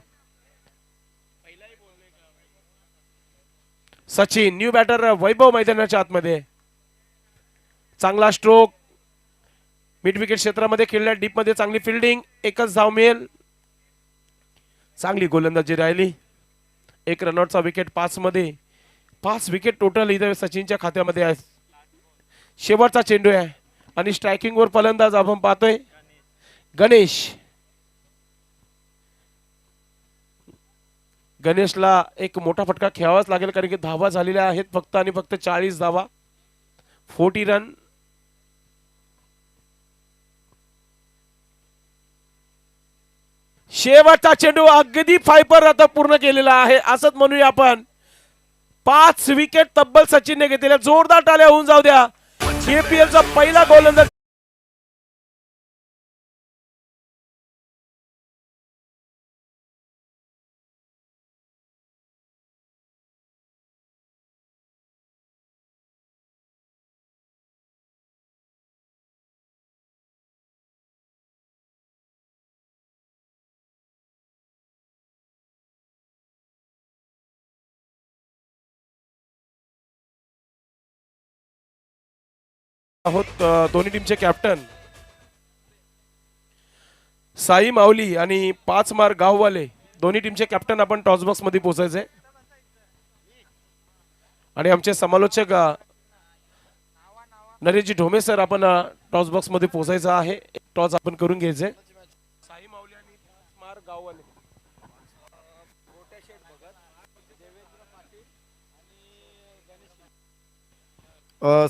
सचिन न्यू बॅटर वैभव मैदानाच्या आतमध्ये. चांगला स्ट्रोक. मिड विकेट क्षेत्रामध्ये खेळल्या. डीप मध्ये चांगली फिल्डिंग. एकच धाव मिळेल. चांगली गोलंदाजी राहिली. एक रनआउटचा विकेट 5 मध्ये. 5 विकेट टोटल इथे सचिनच्या खात्यामध्ये आहेत. शेवटचा चेंडू आहे आणि स्ट्रायकिंग वर फलंदाज आपण पाहतोय गणेश. गणेशला एक मोठा फटका खेळावाच लागेल कारण की धावा झालेल्या आहेत फक्त आणि फक्त 40 धावा. 40 रन. शेवटचा चेंडू अगदी फायपर आता पूर्ण केलेला आहे असंच म्हणूया आपण. 5 विकेट तब्बल सचिनने घेतलेल्या. जोरदार टाळ्या होऊन जाऊ द्या. KPL चा पहिला गोलंदाज. आहोत दोन्ही टीमचे कॅप्टन साई माऊली आणि 5 मार गाववाले. दोन्ही टीमचे कॅप्टन आपण टॉस बॉक्स मध्ये पोहोचायचे आणि आमचे समालोचक नरेशजी ढोमे सर आपण टॉस बॉक्स मध्ये पोहोचायचं आहे. टॉस आपण करून घ्यायचे. साई माऊली आणि 5 मार गाववाले.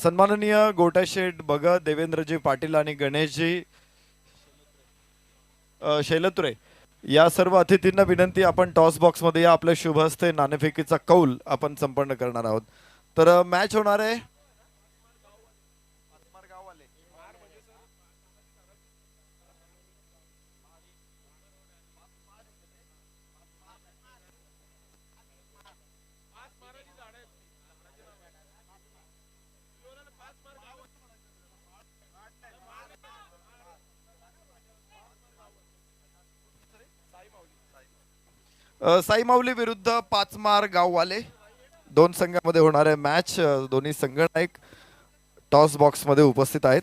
सन्माननीय गोटाशेठ भगत, देवेंद्रजी पाटील आणि गणेशजी शैलत्रे या सर्व अतिथींना विनंती, आपण टॉस बॉक्स मध्ये या. आपल्या शुभ हस्ते नाणेफेकीचा कौल आपण संपन्न करणार आहोत. तर मॅच होणार आहे साई माऊली विरुद्ध 5 मार गाववाले. 2 संघामध्ये होणार आहे मॅच. दोन्ही संघनायक टॉस बॉक्स मध्ये उपस्थित आहेत.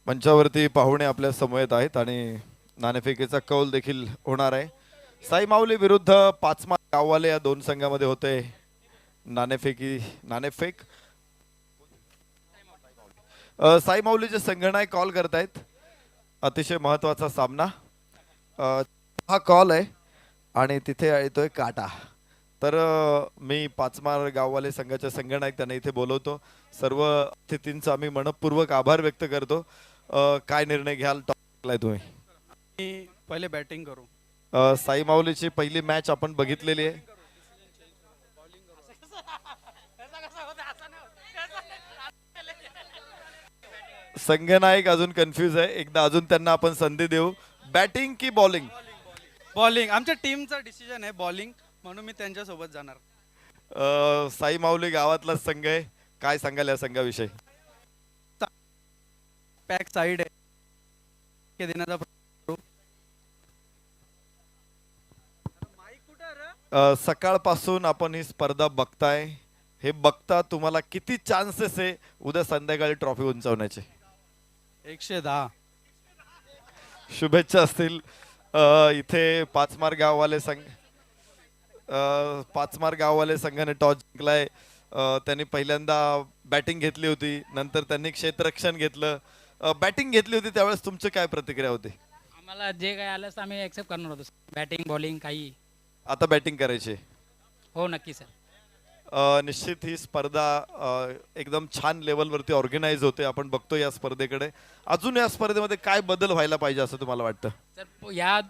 मंचावरती पाहुणे आपल्या समवेत आहेत आणि नाणेफेकीचा कौल देखील होणार आहे. साई माऊली विरुद्ध 5 मार गाववाले या 2 संघामध्ये होते नाणेफेक. साई माऊलीचे संघनायक कॉल करतायत. अतिशय महत्वाचा सामना. हा कॉल आहे आणि तिथे येतोय काटा. तर मी 5 मार गाववाले संघाचे संघनायक त्यांना इथे बोलवतो. सर्व अतिथींचा आम्ही मनपूर्वक आभार व्यक्त करतो. काय निर्णय घ्याल तुम्ही? पहिले बॅटिंग करू. साई माऊलीची पहिली मॅच आपण बघितलेली आहे. संघनायक अजून कन्फ्यूज आहे. एकदा अजून त्यांना आपण संधी देऊ. बॅटिंग की बॉलिंग? बॉलिंग. आमच्या टीमचा डिसिजन आहे बॉलिंग, म्हणून मी त्यांच्या सोबत जाणार. साई माऊली गावातला संघ आहे. काय सांगाल या संघाविषयी? पॅक साईड आहे हे देण्याचा प्रयत्न करू. माईक कुठं आहे रे? सकाळपासून आपण ही स्पर्धा बघताय, हे बघता तुम्हाला किती चान्सेस आहे उद्या संध्याकाळी ट्रॉफी उंचावण्याचे? 110. शुभेच्छा असतील. इथे पाचमार गाववाले संघ, पाचमार गाववाले संघाने टॉस जिंकलाय. त्यांनी पहिल्यांदा बॅटिंग घेतली होती, नंतर त्यांनी क्षेत्ररक्षण घेतलं. बॅटिंग घेतली होती त्यावेळेस तुमची काय प्रतिक्रिया होती? आम्हाला जे काय आलं तर आम्ही ॲक्सेप्ट करणार होतो, बॅटिंग बॉलिंग काही. आता बॅटिंग करायची. हो नक्की सर. निश्चित ही स्पर्धा एकदम छान लेवलवरती ऑर्गनाईज होते. आपण बघतो या स्पर्धेकडे. अजून या स्पर्धेमध्ये काय बदल व्हायला पाहिजे असं तुम्हाला वाटतं? सर या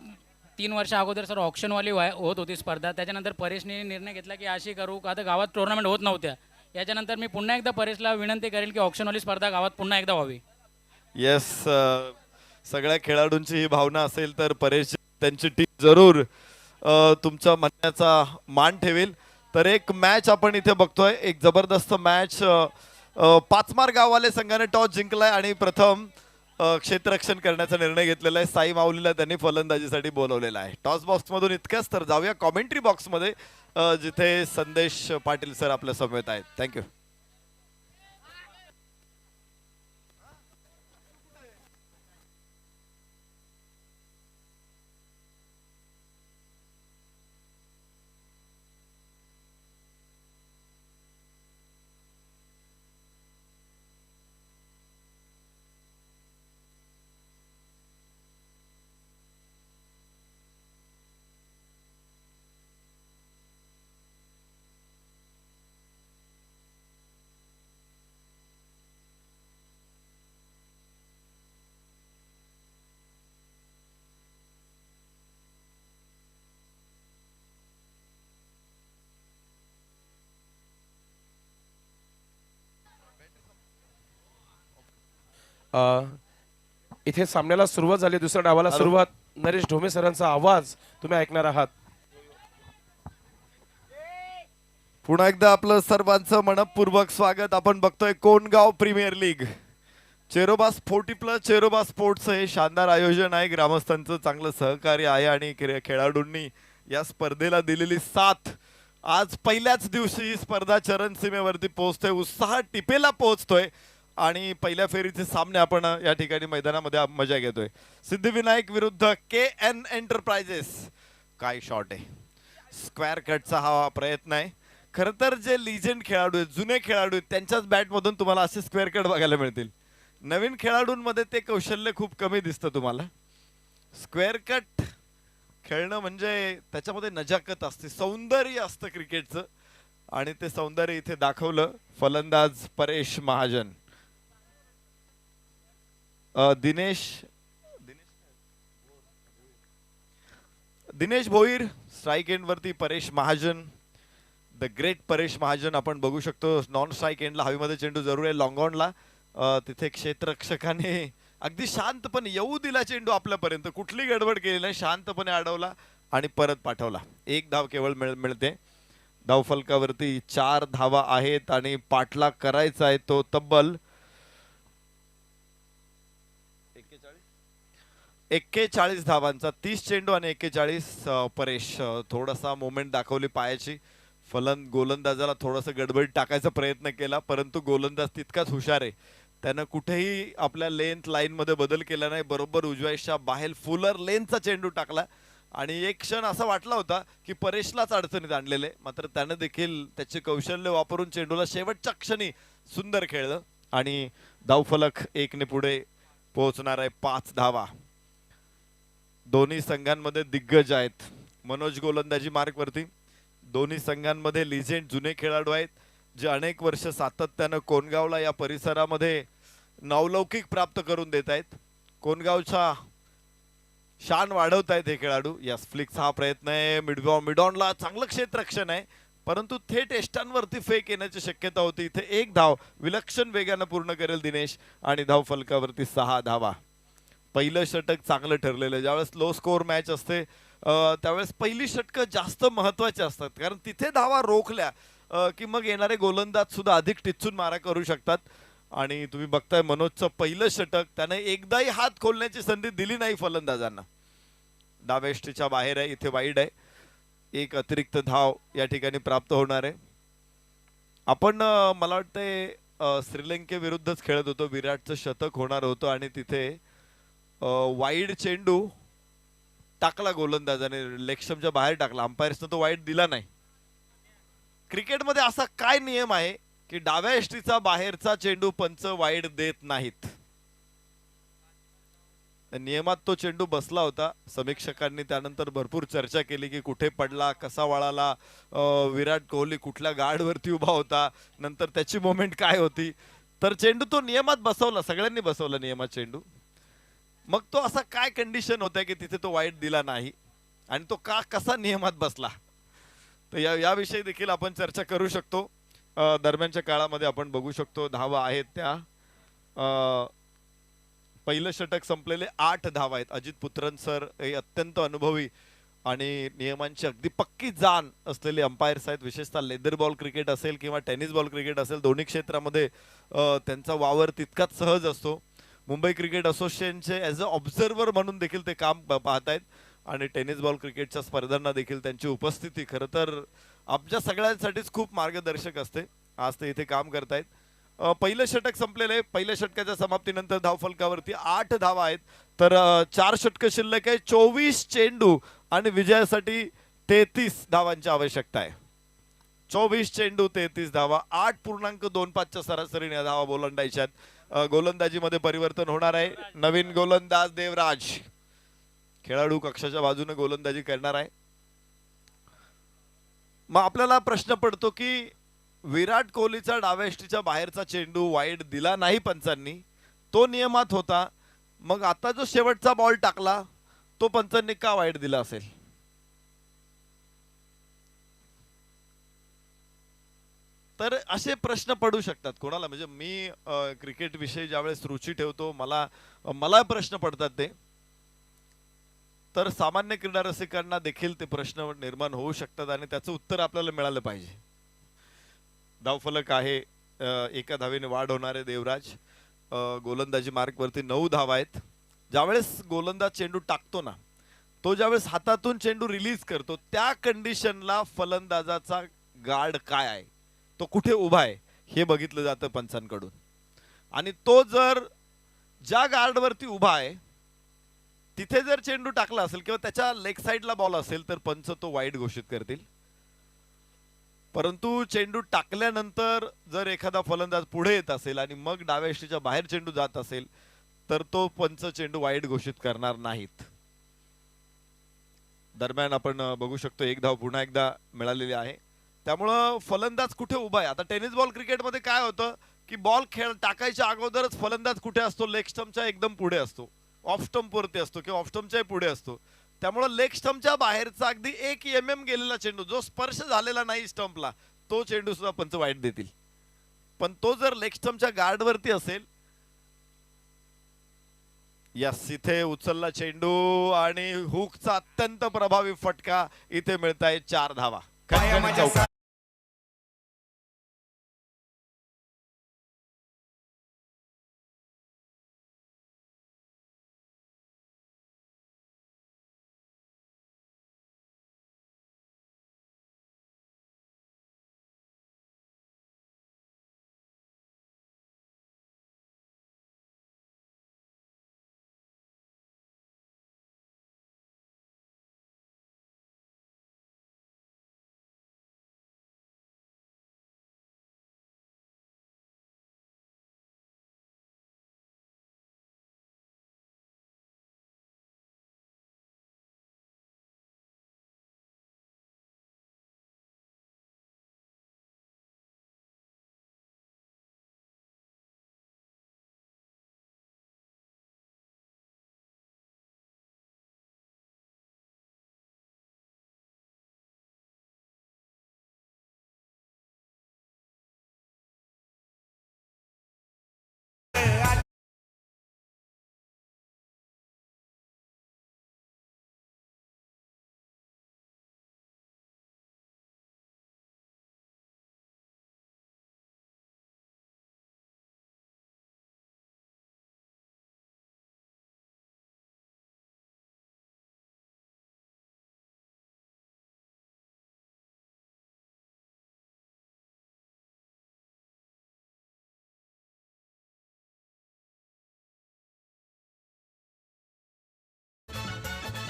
3 वर्ष अगोदर सर ऑप्शनवाली होत होती स्पर्धा, त्याच्यानंतर परेशने निर्णय घेतला की अशी करू का, आता गावात टुर्नामेंट होत नव्हत्या. याच्यानंतर मी पुन्हा एकदा परेशला विनंती करेल की ऑप्शनवाली स्पर्धा गावात पुन्हा एकदा व्हावी. येस, सगळ्या खेळाडूंची ही भावना असेल तर परेश त्यांची टीम जरूर तुमच्या म्हणण्याचा मान ठेवेल. तर एक मॅच आपण इथे बघतोय, एक जबरदस्त मॅच. पाचमार गाववाले संघाने टॉस जिंकलाय आणि प्रथम क्षेत्ररक्षण करण्याचा निर्णय घेतलेला आहे. साई माऊलीला त्यांनी फलंदाजीसाठी बोलवलेला आहे. टॉस बॉक्स मधून इतकंच. तर जाऊया कॉमेंट्री बॉक्स मध्ये, जिथे संदेश पाटील सर आपल्या समवेत आहेत. थँक्यू. इथे सामन्याला सुरुवात झाली. दुसऱ्या डावाला सुरुवात. नरेश ढोमे सरांचा आवाज तुम्ही ऐकणार आहात. पुन्हा एकदा आपलं सर्वांचं मनपूर्वक स्वागत. आपण बघतोय Kondgaon premier league. Cheroba sporty plus Cheroba sports हे शानदार आयोजन आहे. ग्रामस्थांचं चांगलं सहकार्य आहे आणि खेळाडूंनी या स्पर्धेला दिलेली साथ. आज पहिल्याच दिवशी ही स्पर्धा चरणसीमेवरती पोहोचते, उत्साह टिपेला पोहोचतोय आणि पहिल्या फेरीचे सामने आपण या ठिकाणी मैदानामध्ये मजा घेतोय. सिद्धिविनायक विरुद्ध KN एंटरप्राइजेस. काय शॉट आहे, स्क्वेअर कटचा हा प्रयत्न आहे. खरं तर जे लिजेंड खेळाडू आहेत, जुने खेळाडू आहेत, त्यांच्याच बॅटमधून तुम्हाला असे स्क्वेअर कट बघायला मिळतील. नवीन खेळाडूंमध्ये ते कौशल्य खूप कमी दिसतं तुम्हाला. स्क्वेअर कट खेळणं म्हणजे त्याच्यामध्ये नजाकत असते, सौंदर्य असतं क्रिकेटचं, आणि ते सौंदर्य इथे दाखवलं फलंदाज परेश महाजन. दिनेश भोईर स्ट्राईक एंड वरती. परेश महाजन, द ग्रेट परेश महाजन आपण बघू शकतो. नॉन स्ट्राईक एंडला हवेमध्ये चेंडू जरूर आहे. लॉंग ऑनला तिथे क्षेत्ररक्षकाने अगदी शांतपणे येऊ दिला चेंडू आपल्यापर्यंत, कुठली गडबड केली नाही, शांतपणे अडवला आणि परत पाठवला. एक धाव केवळ मिळते. धावफलकावरती 4 धावा आहेत आणि पाठलाग करायचा आहे तो तब्बल 41 धावांचा. 30 चेंडू आणि 41. परेश थोडासा मोमेंट दाखवली पायाची. गोलंदाजाला थोडासा गडबड टाकायचा प्रयत्न केला, परंतु गोलंदाज तितकाच हुशार आहे. त्यानं कुठेही आपल्या लेंथ लाईन मध्ये बदल केला नाही. बरोबर उजव्याच्या बाहेर फुलर लेनचा चेंडू टाकला आणि एक क्षण असा वाटला होता की परेशलाच अडचणीत आणलेले, मात्र त्यानं देखील त्याचे कौशल्य वापरून चेंडूला शेवटच्या क्षणी सुंदर खेळलं आणि धावफलक 1 ने पुढे पोहोचणार आहे. 5 धावा. दोन्ही संघांमध्ये दिग्गज आहेत. मनोज गोलंदाजी मार्क वरती. दोन्ही संघांमध्ये लिजेंड जुने खेळाडू आहेत, जे अनेक वर्ष सातत्यानं कोंडगावला या परिसरामध्ये नावलौकिक प्राप्त करून देत आहेत. कोंडगावचा शान वाढवत आहेत हे खेळाडू. यस, फ्लिक्स हा प्रयत्न आहे. मिडॉनला चांगलं क्षेत्ररक्षण आहे, परंतु थेट एष्टांवरती फेक येण्याची शक्यता होती. इथे 1 धाव विलक्षण वेगानं पूर्ण करेल दिनेश आणि धाव फलकावरती 6 धावा. पहिलं षटक चांगलं ठरलेलं. ज्यावेळेस लो स्कोअर मॅच असते त्यावेळेस पहिली षटकं जास्त महत्वाची असतात, कारण तिथे धावा रोखल्या की मग येणारे गोलंदाज सुद्धा अधिक टिचून मारा करू शकतात. आणि तुम्ही बघताय मनोजचं पहिलं षटक, त्याने एकदाही हात खोलण्याची संधी दिली नाही फलंदाजांना. डाव्या यष्टीच्या बाहेर आहे, इथे वाईड आहे. एक अतिरिक्त धाव या ठिकाणी प्राप्त होणार आहे. आपण मला वाटतंय श्रीलंकेविरुद्धच खेळत होतो, विराटचं शतक होणार होतं आणि तिथे वाईड चेंडू टाकला गोलंदाजाने, लेगस्टम्पच्या बाहेर टाकला. अंपायर्सनं तो वाईड दिला नाही. क्रिकेटमध्ये असा काय नियम आहे की डाव्या यष्टीचा बाहेरचा चेंडू पंच वाईड देत नाहीत? नियमात तो चेंडू बसला होता. समीक्षकांनी त्यानंतर भरपूर चर्चा केली की कुठे पडला, कसा वळाला, विराट कोहली कुठल्या गार्डवरती उभा होता, नंतर त्याची मोमेंट काय होती. तर चेंडू तो नियमात बसवला, सगळ्यांनी बसवला नियमात चेंडू. मग तो असा काय कंडिशन होता की तिथे तो वाईड दिला नाही आणि तो का कसा नियमात बसला, तर याविषयी देखील आपण चर्चा करू शकतो. दरम्यानच्या काळामध्ये आपण बघू शकतो धावा आहेत त्या. पहिलं षटक संपलेले 8 धावा आहेत. अजित पुत्रन सर हे अत्यंत अनुभवी आणि नियमांची अगदी पक्की जाण असलेले अंपायर्स आहेत. विशेषतः लेदर बॉल क्रिकेट असेल किंवा टेनिस बॉल क्रिकेट असेल, दोन्ही क्षेत्रामध्ये त्यांचा वावर तितकाच सहज असतो. मुंबई क्रिकेट असोसिएशनचे ॲज अ ऑब्झर्वर म्हणून देखील ते काम पाहत आहेत आणि टेनिस बॉल क्रिकेटच्या स्पर्धांना देखील त्यांची उपस्थिती खरं तर आमच्या सगळ्यांसाठीच खूप मार्गदर्शक असते. आज ते इथे काम करतायत. पहिलं षटक संपलेलं आहे. पहिल्या षटकाच्या समाप्तीनंतर धावफलकावरती 8 धावा आहेत. तर 4 षटकं शिल्लक आहे, 24 चेंडू आणि विजयासाठी 33 धावांची आवश्यकता आहे. 24 चेंडू 33 धावा, 8.25च्या सरासरीने धावा गोलंदाजीत. गोलंदाजीमध्ये परिवर्तन होणार आहे. नवीन गोलंदाज देवराज खेळाडू कक्षाच्या बाजूने गोलंदाजी करणार आहे. मग आपल्याला प्रश्न पडतो की विराट कोहलीचा डाव्या यष्टीच्या बाहेरचा चेंडू वाईड दिला नाही पंचांनी, तो नियमात होता. मग आता जो शेवटचा बॉल टाकला तो पंचांनी का वाईड दिला असेल? तर असे प्रश्न पडू शकतात कोणाला. म्हणजे मी क्रिकेट विषयी ज्यावेळेस रुची ठेवतो मला प्रश्न पडतात ते. तर सामान्य क्रीडा रसिकांना देखील ते प्रश्न निर्माण होऊ शकतात आणि त्याचं उत्तर आपल्याला मिळालं पाहिजे. धावफलक आहे, एका धावेने वाढ होणारे देवराज. गोलंदाजी मार्कवरती 9 धावा आहेत. ज्यावेळेस गोलंदाज चेंडू टाकतो ना, तो ज्यावेळेस हातातून चेंडू रिलीज करतो त्या कंडिशनला फलंदाजाचा गार्ड काय आहे, तो कुठे उभा आहे हे बघितलं जातं पंचांकडून. आणि तो जर ज्या गार्डवरती उभा आहे तिथे जर चेंडू टाकला असेल किंवा त्याच्या लेग साईडला बॉल असेल तर पंच तो वाईड घोषित करतील. परंतु चेंडू टाकल्यानंतर जर एखादा फलंदाज पुढे येत असेल आणि मग डाव्या यष्टीच्या बाहेर चेंडू जात असेल तर तो पंच चेंडू वाईड घोषित करणार नाहीत. दरम्यान आपण बघू शकतो एक धाव पुन्हा एकदा मिळालेली आहे. त्यामुळं फलंदाज कुठे उभा आहे. आता टेनिस बॉल क्रिकेटमध्ये काय होतं की बॉल टाकायच्या अगोदरच फलंदाज कुठे असतो, लेग स्टंपच्या एकदम पुढे असतो, ऑफ स्टंप वरती असतो किंवा ऑफ स्टंपच्या पुढे असतो. त्यामुळे लेग स्टंपच्या बाहेरचा अगदी 1 mm गेलेला चेंडू जो स्पर्श झालेला नाही स्टंपला, तो चेंडू सुद्धा पंच वाईड देतील. पण तो जर लेग स्टंपच्या गार्डवरती असेल, यस, इथे उचलला चेंडू आणि हुकचा अत्यंत प्रभावी फटका. इथे मिळताय 4 धावा.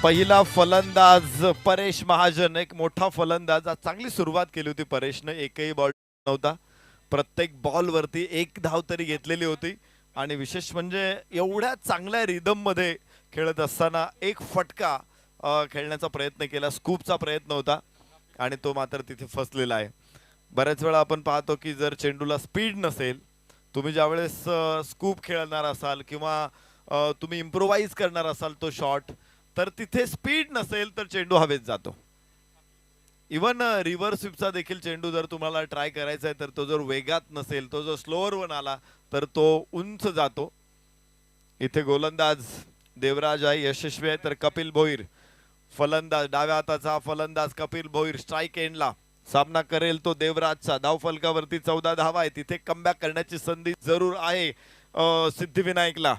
पहिला फलंदाज परेश महाजन, एक मोठा फलंदाज. आज चांगली सुरुवात केली होती परेशने, एकही बॉल नव्हता, प्रत्येक बॉल वरती एक धाव तरी घेतलेली होती. आणि विशेष म्हणजे एवढ्या चांगल्या रिदम मध्ये खेळत असताना एक फटका खेळण्याचा प्रयत्न केला, स्कूपचा प्रयत्न होता आणि तो मात्र तिथे फसलेला आहे. बऱ्याच वेळा आपण पाहतो की जर चेंडूला स्पीड नसेल, तुम्ही ज्यावेळेस स्कूप खेळणार असाल किंवा तुम्ही इम्प्रोवाइज करणार असाल तो शॉट, तर तिथे स्पीड नसेल तर चेंडू हवेत जातो. इवन रिव्हर्स स्वीपचा देखील चेंडू जर तुम्हाला ट्राय करायचा आहे तर तो जर वेगात नसेल, तो जर स्लोअर वन आला तर तो उंच जातो. इथे गोलंदाज देवराज आहे यशस्वी आहे, तर कपिल भोईर फलंदाज, डाव्या हाताचा फलंदाज कपिल भोईर स्ट्राईक एंडला सामना करेल तो देवराजचा. धावफलकावरती 14 धावा आहे, तिथे कमबॅक करण्याची संधी जरूर आहे सिद्धिविनायकला.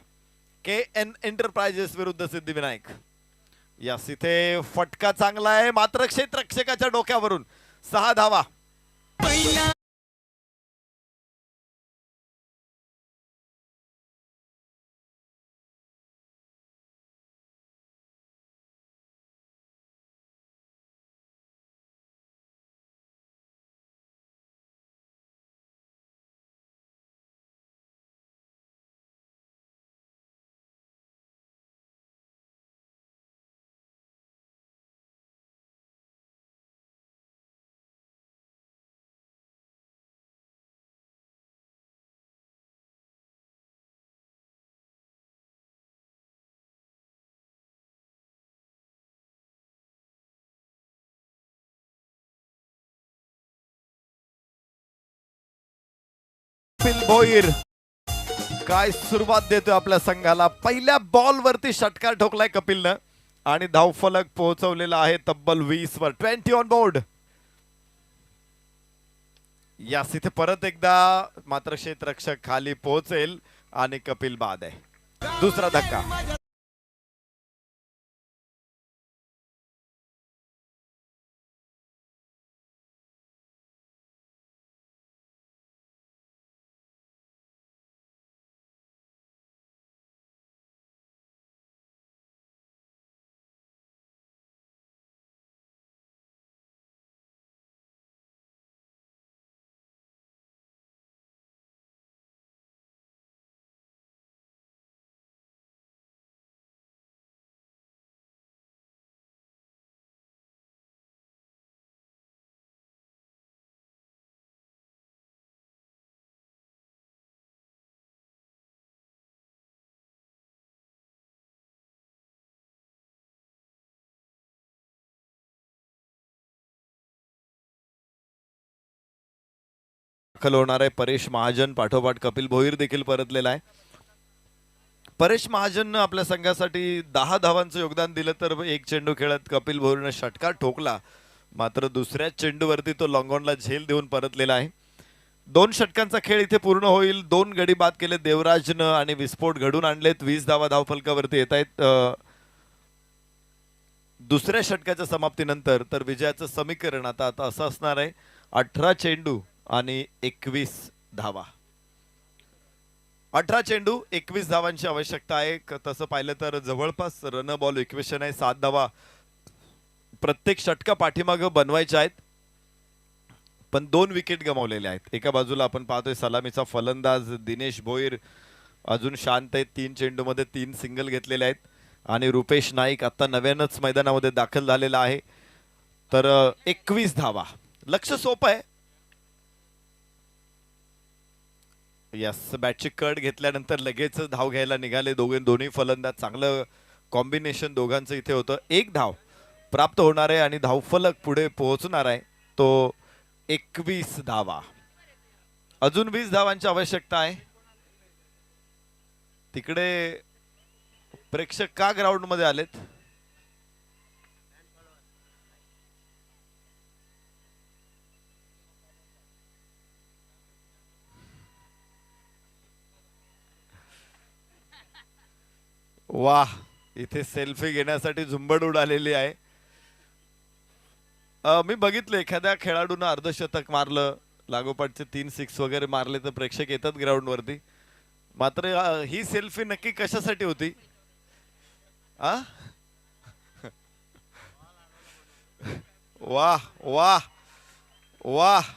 KN एंटरप्राइजेस विरुद्ध सिद्धिविनायक. यास इथे फटका चांगला आहे, मात्र क्षेत्ररक्षकाच्या डोक्यावरून 6 धावा. कपिल भोईर काय सुरुवात देतोय आपल्या संघाला. पहिल्या बॉल वरती षटकार ठोकलाय कपिलनं आणि धावफलक पोहोचवलेला आहे तब्बल 20 वर. 20 ऑन बोर्ड. यास इथे परत एकदा मात्र क्षेत्ररक्षक खाली पोहोचेल आणि कपिल बाद आहे. दुसरा धक्का. दाखल होणार आहे परेश महाजन, पाठोपाठ कपिल भोईर देखील परतलेला आहे. परेश महाजन आपल्या संघासाठी 10 धावांचं योगदान दिलं, तर एक चेंडू खेळत कपिल भोईरने षटकार ठोकला, मात्र दुसऱ्या चेंडूवरती तो लॉंगॉनला झेल देऊन परतलेला आहे. 2 षटकांचा खेळ इथे पूर्ण होईल. 2 गडी बाद केले देवराजनं आणि विस्फोट घडून आणलेत. 20 धावा धावफलकावरती येत आहेत दुसऱ्या षटकाच्या समाप्तीनंतर. तर विजयाचं समीकरण आता असं असणार आहे, 18 चेंडू आणि 21 धावा. 18 चेंडू 21 धावांची आवश्यकता आहे. तसं पाहिलं तर जवळपास रन बॉल इक्वेशन आहे. 7 धावा प्रत्येक षटका पाठीमागं बनवायच्या आहेत, पण 2 विकेट गमावलेल्या आहेत. एका बाजूला आपण पाहतोय सलामीचा फलंदाज दिनेश भोईर अजून शांत आहेत. 3 चेंडूमध्ये 3 सिंगल घेतलेले आहेत. आणि रुपेश नाईक आता नव्यानच मैदानामध्ये दाखल झालेला आहे. तर 21 धावा. लक्ष सोपं आहे. यस, बॅटची कट घेतल्यानंतर लगेच धाव घ्यायला निघाले दोन्ही फलंदाज. चांगलं कॉम्बिनेशन दोघांचं इथे होतं. 1 धाव प्राप्त होणार आहे आणि धावफलक पुढे पोहोचणार आहे तो 21 धावा. अजून 20 धावांची आवश्यकता आहे. तिकडे प्रेक्षक का ग्राउंड मध्ये आलेत? वाह, इथे सेल्फी घेण्यासाठी झुंबड उडालेली आहे. मी बघितलं एखाद्या खेळाडूनं अर्धशतक मारलं, लागोपाठचे 3 6 वगैरे मारले तर प्रेक्षक येतात ग्राउंड वरती. मात्र ही सेल्फी नक्की कशासाठी होती? वाह वाह वाह,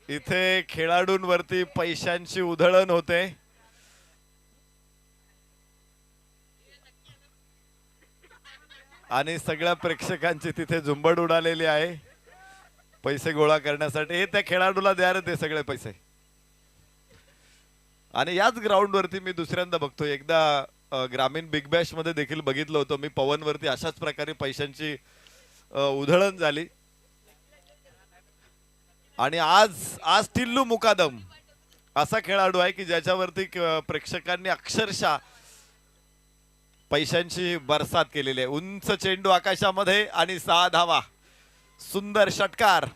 इथे खेळाडूंवरती पैशांची उधळण होते. आणि सगळ्या प्रेक्षकांची तिथे झुंबड उडालेली आहे पैसे गोळा करण्यासाठी. हे त्या खेळाडूला द्या रे ते सगळे पैसे. आणि याच ग्राउंड वरती मी दुसऱ्यांदा बघतो, एकदा ग्रामीण बिग बॅश मध्ये देखील बघितलं होतं मी, पवन वरती अशाच प्रकारे पैशांची उधळण झाली. आणि आज आज टिल्लू मुकादम असा खेळाडू आहे की ज्याच्यावरती प्रेक्षकांनी अक्षरशः पैशांची बरसात केलेली आहे. उंच चेंडू आकाशामध्ये आणि 6 धावा, सुंदर षटकार.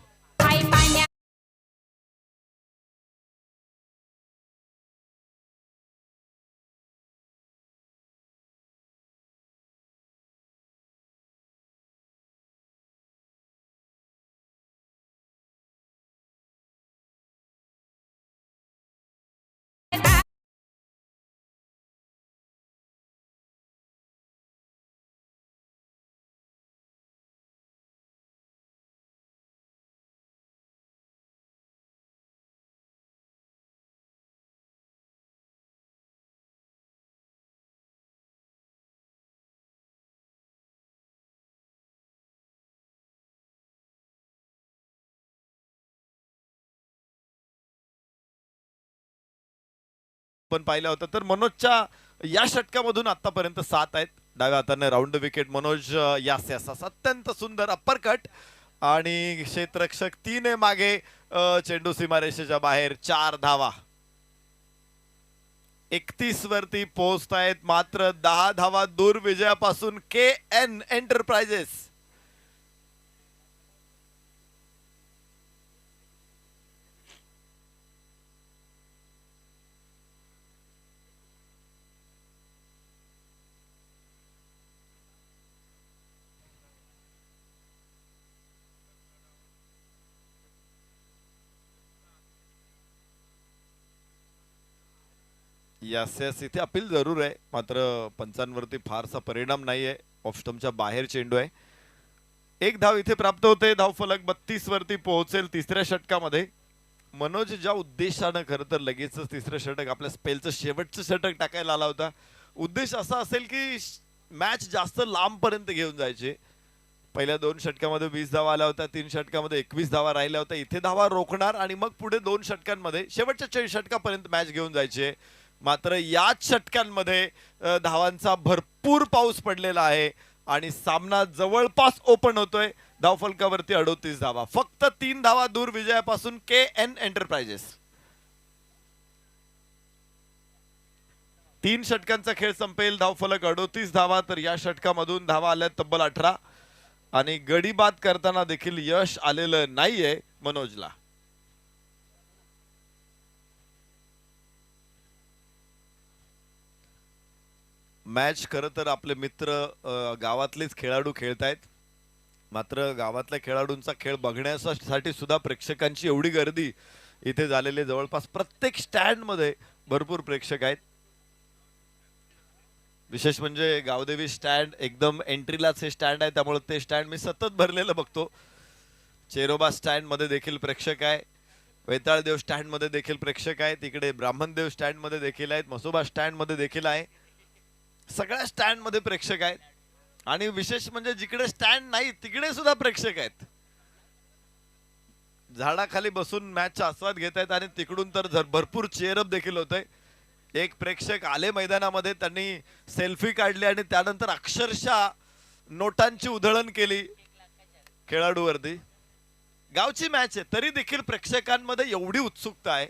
पण पाहिला होता तर मनोजच्या या षटकामधून आतापर्यंत 7 आहेत. डाव्या हाताने राऊंड विकेट मनोज यास यास अत्यंत सुंदर अप्पर कट आणि क्षेत्ररक्षक 3 आहे मागे. चेंडू सीमारेषेच्या बाहेर, 4 धावा. 31 वरती पोहोचतायत, मात्र 10 धावा दूर विजयापासून KN एंटरप्राइजेस. यस यस, इथे अपील जरूर आहे, मात्र पंचांवरती फारसा परिणाम नाहीये. ऑफ स्टंपच्या बाहेर चेंडू आहे. 1 धाव इथे प्राप्त होते. धावफलक 32 वरती पोहोचेल तिसऱ्या षटकामध्ये. मनोज ज्या उद्देशानं खरं तर लगेच तिसरं षटक आपल्या स्पेलचं शेवटचं षटक टाकायला आला होता, उद्देश असा असेल की मॅच जास्त लांब पर्यंत घेऊन जायचे. पहिल्या 2 षटकामध्ये 20 धावा आल्या होत्या, 3 षटकामध्ये 21 धावा राहिल्या होत्या. इथे धावा रोखणार आणि मग पुढे 2 षटकांमध्ये शेवटच्या 40 षटकापर्यंत मॅच घेऊन जायचे. मात्र याच षटकांमध्ये धावांचा भरपूर पाऊस पडलेला आहे आणि सामना जवळपास ओपन होतोय. धावफलकावरती 38 धावा, फक्त 3 धावा दूर विजयापासून KN एंटरप्राइजेस. 3 षटकांचा खेळ संपेल. धावफलक 38 धावा, तर या षटकामधून धावा आल्या तब्बल 18 आणि गडी बाद करताना देखील यश आलेलं नाहीये मनोजला. मॅच खरं तर आपले मित्र गावातलेच खेळाडू खेळतायत, मात्र गावातल्या खेळाडूंचा खेळ बघण्यासाठी सुद्धा प्रेक्षकांची एवढी गर्दी इथे झालेली. जवळपास प्रत्येक स्टँड मध्ये भरपूर प्रेक्षक आहेत. विशेष म्हणजे गावदेवी स्टँड एकदम एंट्रीलाच हे स्टँड आहे, त्यामुळे ते स्टँड मी सतत भरलेलं बघतो. चेरोबा स्टँड मध्ये देखील प्रेक्षक आहे, वेताळदेव स्टँड मध्ये देखील प्रेक्षक आहेत, तिकडे ब्राह्मणदेव स्टँड मध्ये देखील आहेत, मसोबा स्टँड मध्ये देखील आहे. सगळ्या स्टँड मध्ये प्रेक्षक आहेत आणि विशेष म्हणजे जिकडे स्टँड नाही तिकडे सुद्धा प्रेक्षक आहेत. झाडाखाली बसून मॅचचा आस्वाद घेत आहेत आणि तिकडून तर भरपूर चेअरअप देखील होत आहे. एक प्रेक्षक आले मैदानामध्ये, त्यांनी सेल्फी काढली आणि त्यानंतर अक्षरशः नोटांची उधळण केली खेळाडूवरती. गावची मॅच आहे तरी देखील प्रेक्षकांमध्ये एवढी उत्सुकता आहे,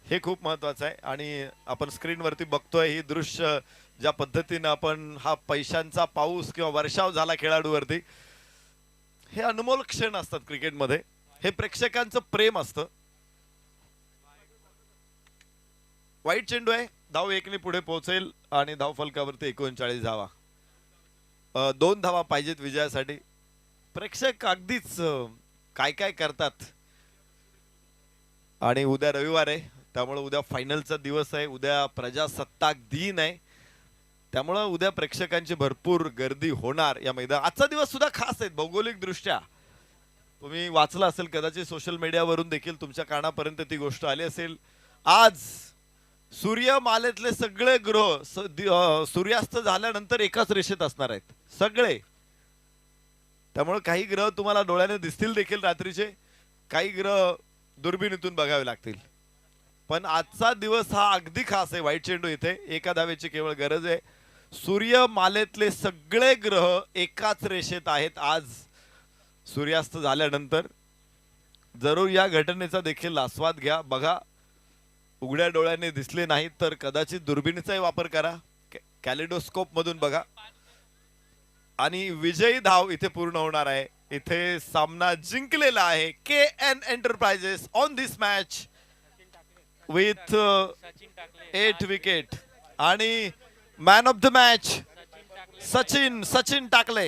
हे खूप महत्वाचं आहे. आणि आपण स्क्रीनवरती बघतोय ही दृश्य, ज्या पद्धतीने आपण हा पैशांचा पाऊस किंवा वर्षाव झाला खेळाडूवरती, हे अनमोल क्षण असतात क्रिकेटमध्ये. हे प्रेक्षकांचं प्रेम असतं. वाईट चेंडू आहे, धाव 1 ने पुढे पोहोचेल आणि धाव फलकावरती 39 धावा. 2 धावा पाहिजेत विजयासाठी. प्रेक्षक अगदीच काय काय करतात. आणि उद्या रविवार आहे, त्यामुळे उद्या फायनलचा दिवस आहे, उद्या प्रजासत्ताक दिन आहे. त्यामुळं उद्या प्रेक्षकांची भरपूर गर्दी होणार या मैदान. आजचा दिवस सुद्धा खास आहे भौगोलिक दृष्ट्या. तुम्ही वाचलं असेल कदाचित सोशल मीडियावरून देखील तुमच्या कानापर्यंत ती गोष्ट आली असेल. आज सूर्यमालेतले सगळे ग्रह सूर्यास्त झाल्यानंतर एकाच रेषेत असणार आहेत सगळे. त्यामुळे काही ग्रह तुम्हाला डोळ्याने दिसतील देखील रात्रीचे, काही ग्रह दुर्बिणीतून बघावे लागतील. पण आजचा दिवस हा अगदी खास आहे. व्हाईट चेंडू इथे एका धावेची केवळ गरज आहे. सूर्यमालेतले सगळे ग्रह एकाच रेषेत आहेत आज सूर्यास्त झाल्यानंतर. जरूर या घटनेचा देखील आस्वाद घ्या. बघा, उघड्या डोळ्याने दिसले नाहीत तर कदाचित दुर्बिणीचाही वापर करा, कॅलिडोस्कोप मधून बघा. आणि विजयी धाव इथे पूर्ण होणार आहे. इथे सामना जिंकलेला आहे KN enterprises on this match with 8 wicket. आणि man of the match Sachin Takle.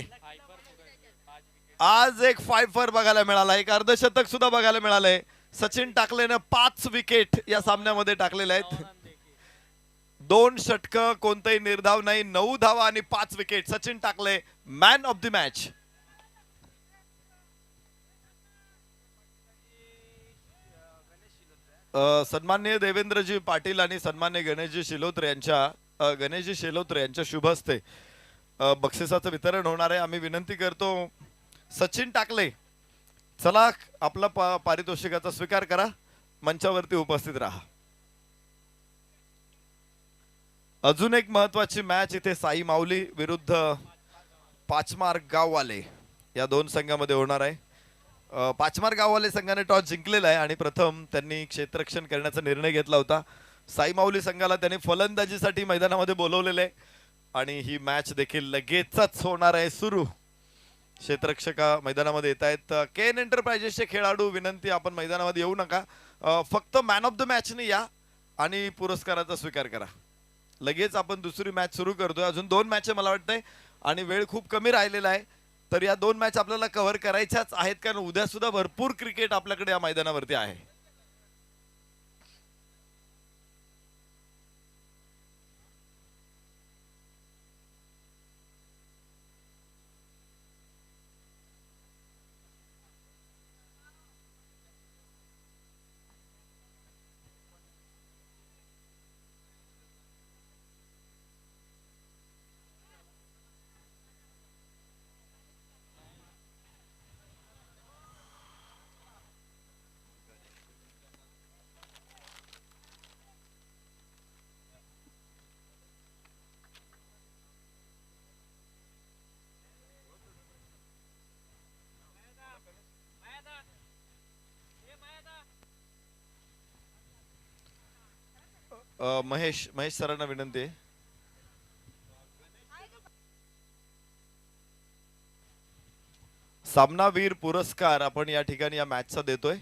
आज एक 5 बघायला मिळाला, एक अर्धशतक सुद्धा बघायला मिळालंय. सचिन टाकलेनं 5 विकेट या सामन्यामध्ये टाकलेले आहेत. 2 षटकं, कोणताही निर्धाव नाही, 9 धावा आणि 5 विकेट. सचिन टाकले मॅन ऑफ द मॅच. सन्माननीय देवेंद्रजी पाटील आणि सन्माननीय गणेशजी शिलोत्रे यांच्या शुभ हस्ते बक्षिसाचं वितरण होणार आहे. आम्ही विनंती करतो सचिन टाकले, चला आपला पारितोषिकाचा स्वीकार करा, मंचावरती उपस्थित राहा. अजून एक महत्वाची मॅच इथे साई माऊली विरुद्ध पाचमार गाववाले या दोन संघामध्ये होणार आहे. पाचमार गाववाले संघाने टॉस जिंकलेला आहे आणि प्रथम त्यांनी क्षेत्ररक्षण करण्याचा निर्णय घेतला होता. साई माऊली संघाला त्यांनी फलंदाजीसाठी मैदानामध्ये बोलवलेले आहे आणि ही मॅच देखील लगेचच होणार आहे सुरू. क्षेत्ररक्षका मैदानामध्ये येत आहेत. KN एंटरप्राइजेसचे खेळाडू विनंती, आपण मैदानामध्ये येऊ नका, फक्त मॅन ऑफ द मॅचने या आणि पुरस्काराचा स्वीकार करा. लगेच आपण दुसरी मॅच सुरू करतोय. अजून 2 मॅच मला वाटतंय आणि वेळ खूप कमी राहिलेला आहे, तर या 2 मॅच आपल्याला कव्हर करायच्याच आहेत कारण उद्या सुद्धा भरपूर क्रिकेट आपल्याकडे या मैदानावरती आहे. महेश सरांना विनंती आहे. सामनावीर पुरस्कार आपण या ठिकाणी या मॅचचा देतोय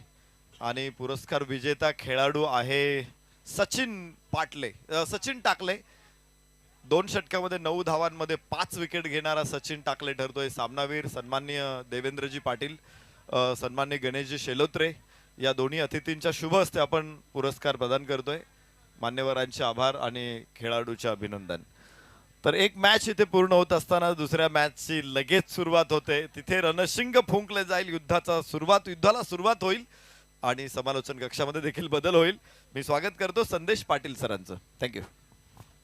आणि पुरस्कार विजेता खेळाडू आहे सचिन टाकले. 2 षटकामध्ये 9 धावांमध्ये 5 विकेट घेणारा सचिन टाकले ठरतोय सामनावीर. सन्माननीय देवेंद्रजी पाटील, सन्माननीय गणेशजी शेलोत्रे या दोन्ही अतिथींच्या शुभ हस्ते आपण पुरस्कार प्रदान करतोय. मान्यवरांचे आभार आणि खेळाडूचे अभिनंदन. तर एक मॅच इथे पूर्ण होत असताना दुसऱ्या मॅचची लगेच सुरुवात होते. तिथे रणशिंग फुंकले जाईल. युद्धाला सुरुवात होईल आणि समालोचन कक्षामध्ये देखील बदल होईल. मी स्वागत करतो संदेश पाटील सरांचं.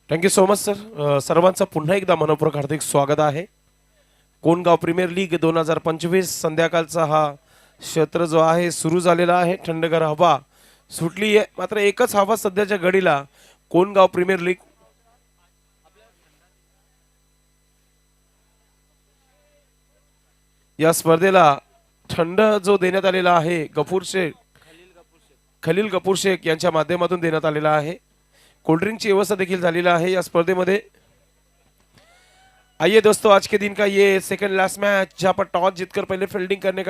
Thank you so much sir. सर्वांचं पुन्हा एकदा मनपूर्वक हार्दिक स्वागत आहे. कोणगाव प्रीमियर लीग 2025 संध्याकाळचा हा क्षेत्र जो आहे सुरू झालेला आहे. थंडगार हवा सुटली आहे, मात्र एकच हवा सध्याच्या घडीला कोणगाव प्रीमियर लीग या स्पर्धेला थंड जो देण्यात आलेला आहे खलील गफूर शेख यांच्या माध्यमातून देण्यात आलेला आहे. कोल्ड्रिंकची व्यवस्था देखील झालेला आहे या स्पर्धेमध्ये. आइए दोस्तों, आज के दिन का ये सेकंड लास्ट मैच जहां पर टॉस जीतकर पहले फील्डिंग करने का